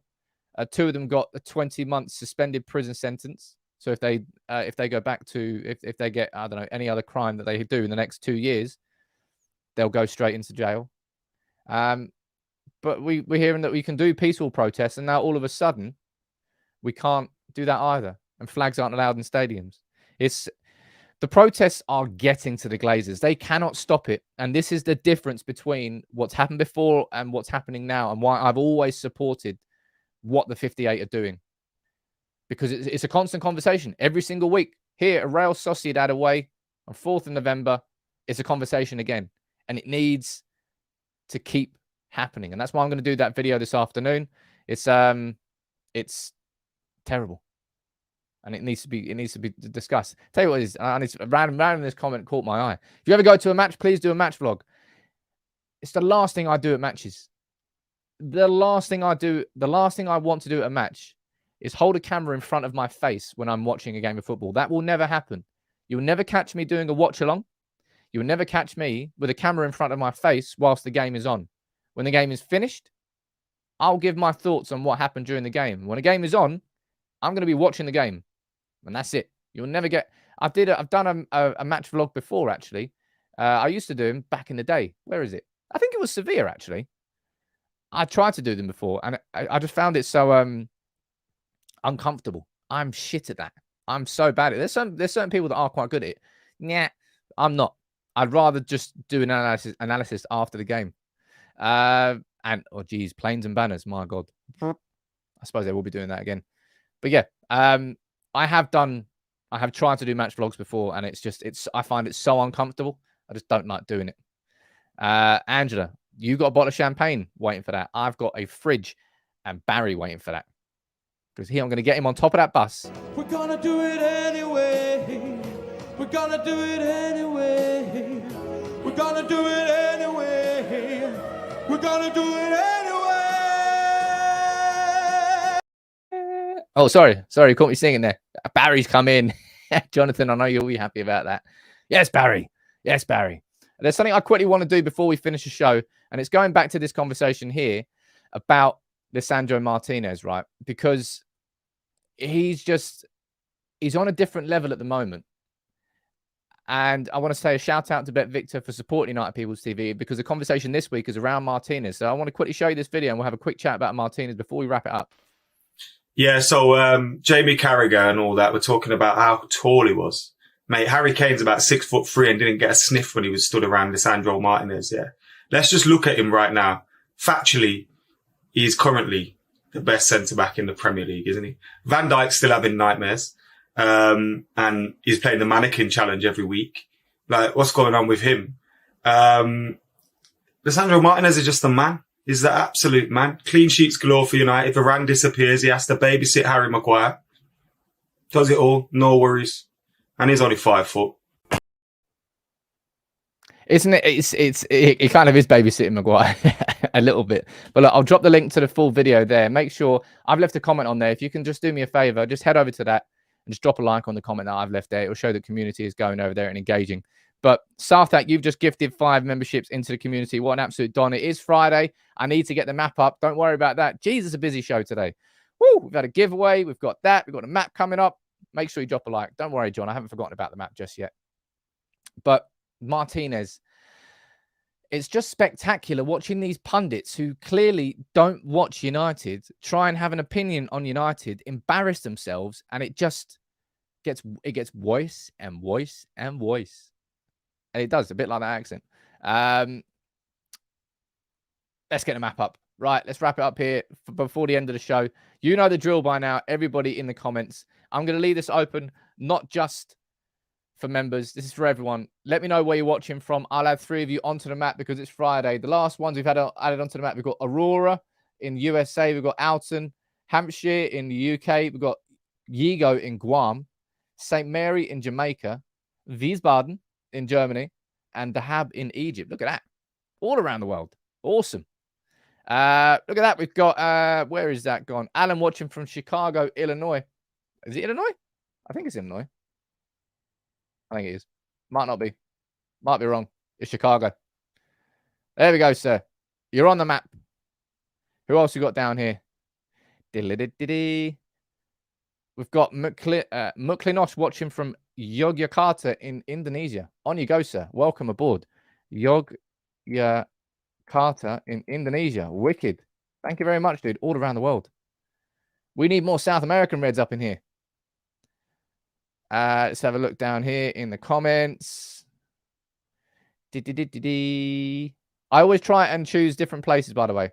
2 of them got a 20-month suspended prison sentence. So if they go back to, if they get, I don't know, any other crime that they do in the next 2 years, they'll go straight into jail. But we're hearing that we can do peaceful protests, and now all of a sudden we can't do that either, and flags aren't allowed in stadiums. The protests are getting to the Glazers. They cannot stop it, and this is the difference between what's happened before and what's happening now, and why I've always supported what the 58 are doing, because it's a constant conversation every single week. Here at Real Sociedad away on 4th of November, it's a conversation again, and it needs to keep happening, and that's why I'm going to do that video this afternoon. It's terrible, and it needs to be discussed. Tell you what it is, I need to, random this comment caught my eye. If you ever go to a match, please do a match vlog. It's the last thing I do at matches. The last thing I want to do at a match is hold a camera in front of my face when I'm watching a game of football. That will never happen. You'll never catch me doing a watch along. You will never catch me with a camera in front of my face whilst the game is on. When the game is finished, I'll give my thoughts on what happened during the game. When a game is on, I'm going to be watching the game, and that's it. You'll never get... I've done a match vlog before, actually. I used to do them back in the day. Where is it? I think it was Sevilla, actually. I tried to do them before, and I just found it so uncomfortable. I'm shit at that. I'm so bad at it. There's certain people that are quite good at it. Nah, I'm not. I'd rather just do an analysis after the game. Geez, planes and banners. My God. I suppose they will be doing that again. But yeah, I have tried to do match vlogs before, and I find it so uncomfortable. I just don't like doing it. Angela, you got a bottle of champagne waiting for that. I've got a fridge and Barry waiting for that. Because I'm going to get him on top of that bus. We're going to do it anyway. We're going to do it anyway. We're going to do it anyway. We're going to do it anyway. Oh, sorry. You caught me singing there. Barry's come in. Jonathan, I know you'll be happy about that. Yes, Barry. Yes, Barry. There's something I quickly want to do before we finish the show, and it's going back to this conversation here about Lisandro Martinez, right? Because he's on a different level at the moment. And I want to say a shout out to Bet Victor for supporting United People's TV, because the conversation this week is around Martinez. So I want to quickly show you this video, and we'll have a quick chat about Martinez before we wrap it up. Yeah, so Jamie Carragher and all that were talking about how tall he was. Mate, Harry Kane's about 6'3" and didn't get a sniff when he was stood around Lisandro Martinez. Yeah, let's just look at him right now. Factually, he's currently the best centre-back in the Premier League, isn't he? Van Dijk's still having nightmares. And he's playing the mannequin challenge every week. Like, what's going on with him? Lisandro Martinez is just a man. He's the absolute man. Clean sheets galore for United. Varane disappears. He has to babysit Harry Maguire. Does it all. No worries. And he's only 5 foot. Isn't it? It kind of is babysitting Maguire a little bit. But look, I'll drop the link to the full video there. Make sure I've left a comment on there. If you can just do me a favor, just head over to that and just drop a like on the comment that I've left there. It will show the community is going over there and engaging. But Sarthak, you've just gifted 5 memberships into the community. What an absolute don. It is Friday. I need to get the map up. Don't worry about that. Jesus, a busy show today. Woo, we've had a giveaway. We've got that. We've got a map coming up. Make sure you drop a like. Don't worry, John. I haven't forgotten about the map just yet. But Martinez, it's just spectacular watching these pundits who clearly don't watch United try and have an opinion on United, embarrass themselves, and it just gets worse and worse and worse. And it does, a bit like that accent. Let's get the map up. Right, let's wrap it up here before the end of the show. You know the drill by now, everybody in the comments. I'm going to leave this open, not just for members. This is for everyone. Let me know where you're watching from. I'll add 3 of you onto the map because it's Friday. The last ones we've had added onto the map, we've got Aurora in USA. We've got Alton, Hampshire in the UK. We've got Yigo in Guam, St. Mary in Jamaica, Wiesbaden in Germany, and Dahab in Egypt. Look at that. All around the world. Awesome. Look at that. We've got, where is that gone? Alan watching from Chicago, Illinois. Is it Illinois? I think it's Illinois. I think it is. Might not be. Might be wrong. It's Chicago. There we go, sir. You're on the map. Who else we got down here? We've got Muklinosh watching from Yogyakarta in Indonesia. On you go, sir. Welcome aboard. Yogyakarta in Indonesia. Wicked. Thank you very much, dude. All around the world. We need more South American Reds up in here. Let's have a look down here in the comments. I always try and choose different places, by the way.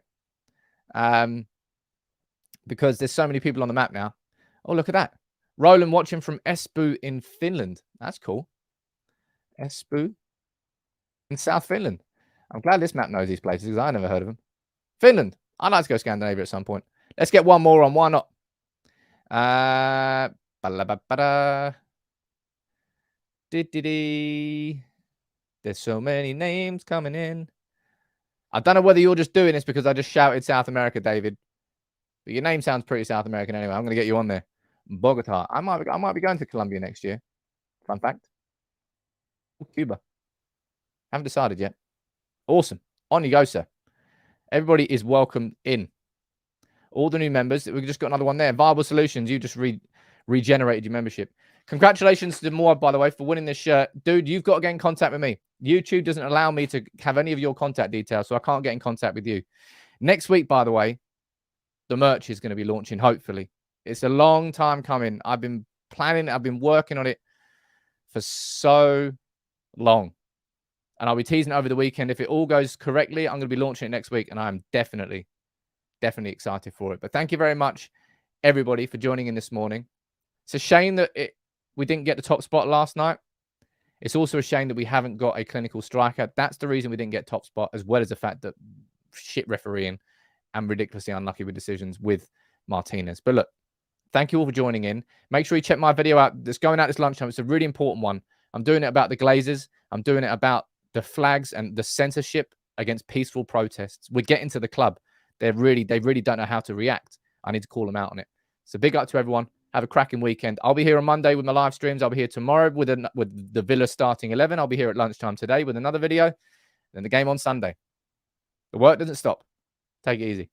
Because there's so many people on the map now. Oh, look at that. Roland watching from Espoo in Finland. That's cool. Espoo in South Finland. I'm glad this map knows these places because I never heard of them. Finland. I'd like to go Scandinavia at some point. Let's get one more on. Why not? There's so many names coming in. I don't know whether you're just doing this because I just shouted South America, David. But your name sounds pretty South American anyway. I'm going to get you on there. Bogota. I might be going to Colombia next year. Fun fact. Cuba. Haven't decided yet. Awesome. On you go, sir. Everybody is welcome in. All the new members. We've just got another one there. Viable Solutions. You just regenerated your membership. Congratulations to Moab, by the way, for winning this shirt. Dude, you've got to get in contact with me. YouTube doesn't allow me to have any of your contact details, so I can't get in contact with you. Next week, by the way, the merch is going to be launching, hopefully. It's a long time coming. I've been planning, I've been working on it for so long. And I'll be teasing it over the weekend. If it all goes correctly, I'm going to be launching it next week, and I'm definitely excited for it. But thank you very much, everybody, for joining in this morning. It's a shame that we didn't get the top spot last night. It's also a shame that we haven't got a clinical striker. That's the reason we didn't get top spot, as well as the fact that shit refereeing and ridiculously unlucky with decisions with Martinez. But look, thank you all for joining in. Make sure you check my video out that's going out this lunchtime. It's a really important one. I'm doing it about the Glazers. I'm doing it about the flags and the censorship against peaceful protests. We're getting to the club. They really don't know how to react. I need to call them out on it. So big up to everyone. Have a cracking weekend. I'll be here on Monday with my live streams. I'll be here tomorrow with the Villa starting 11. I'll be here at lunchtime today with another video. Then the game on Sunday. The work doesn't stop. Take it easy.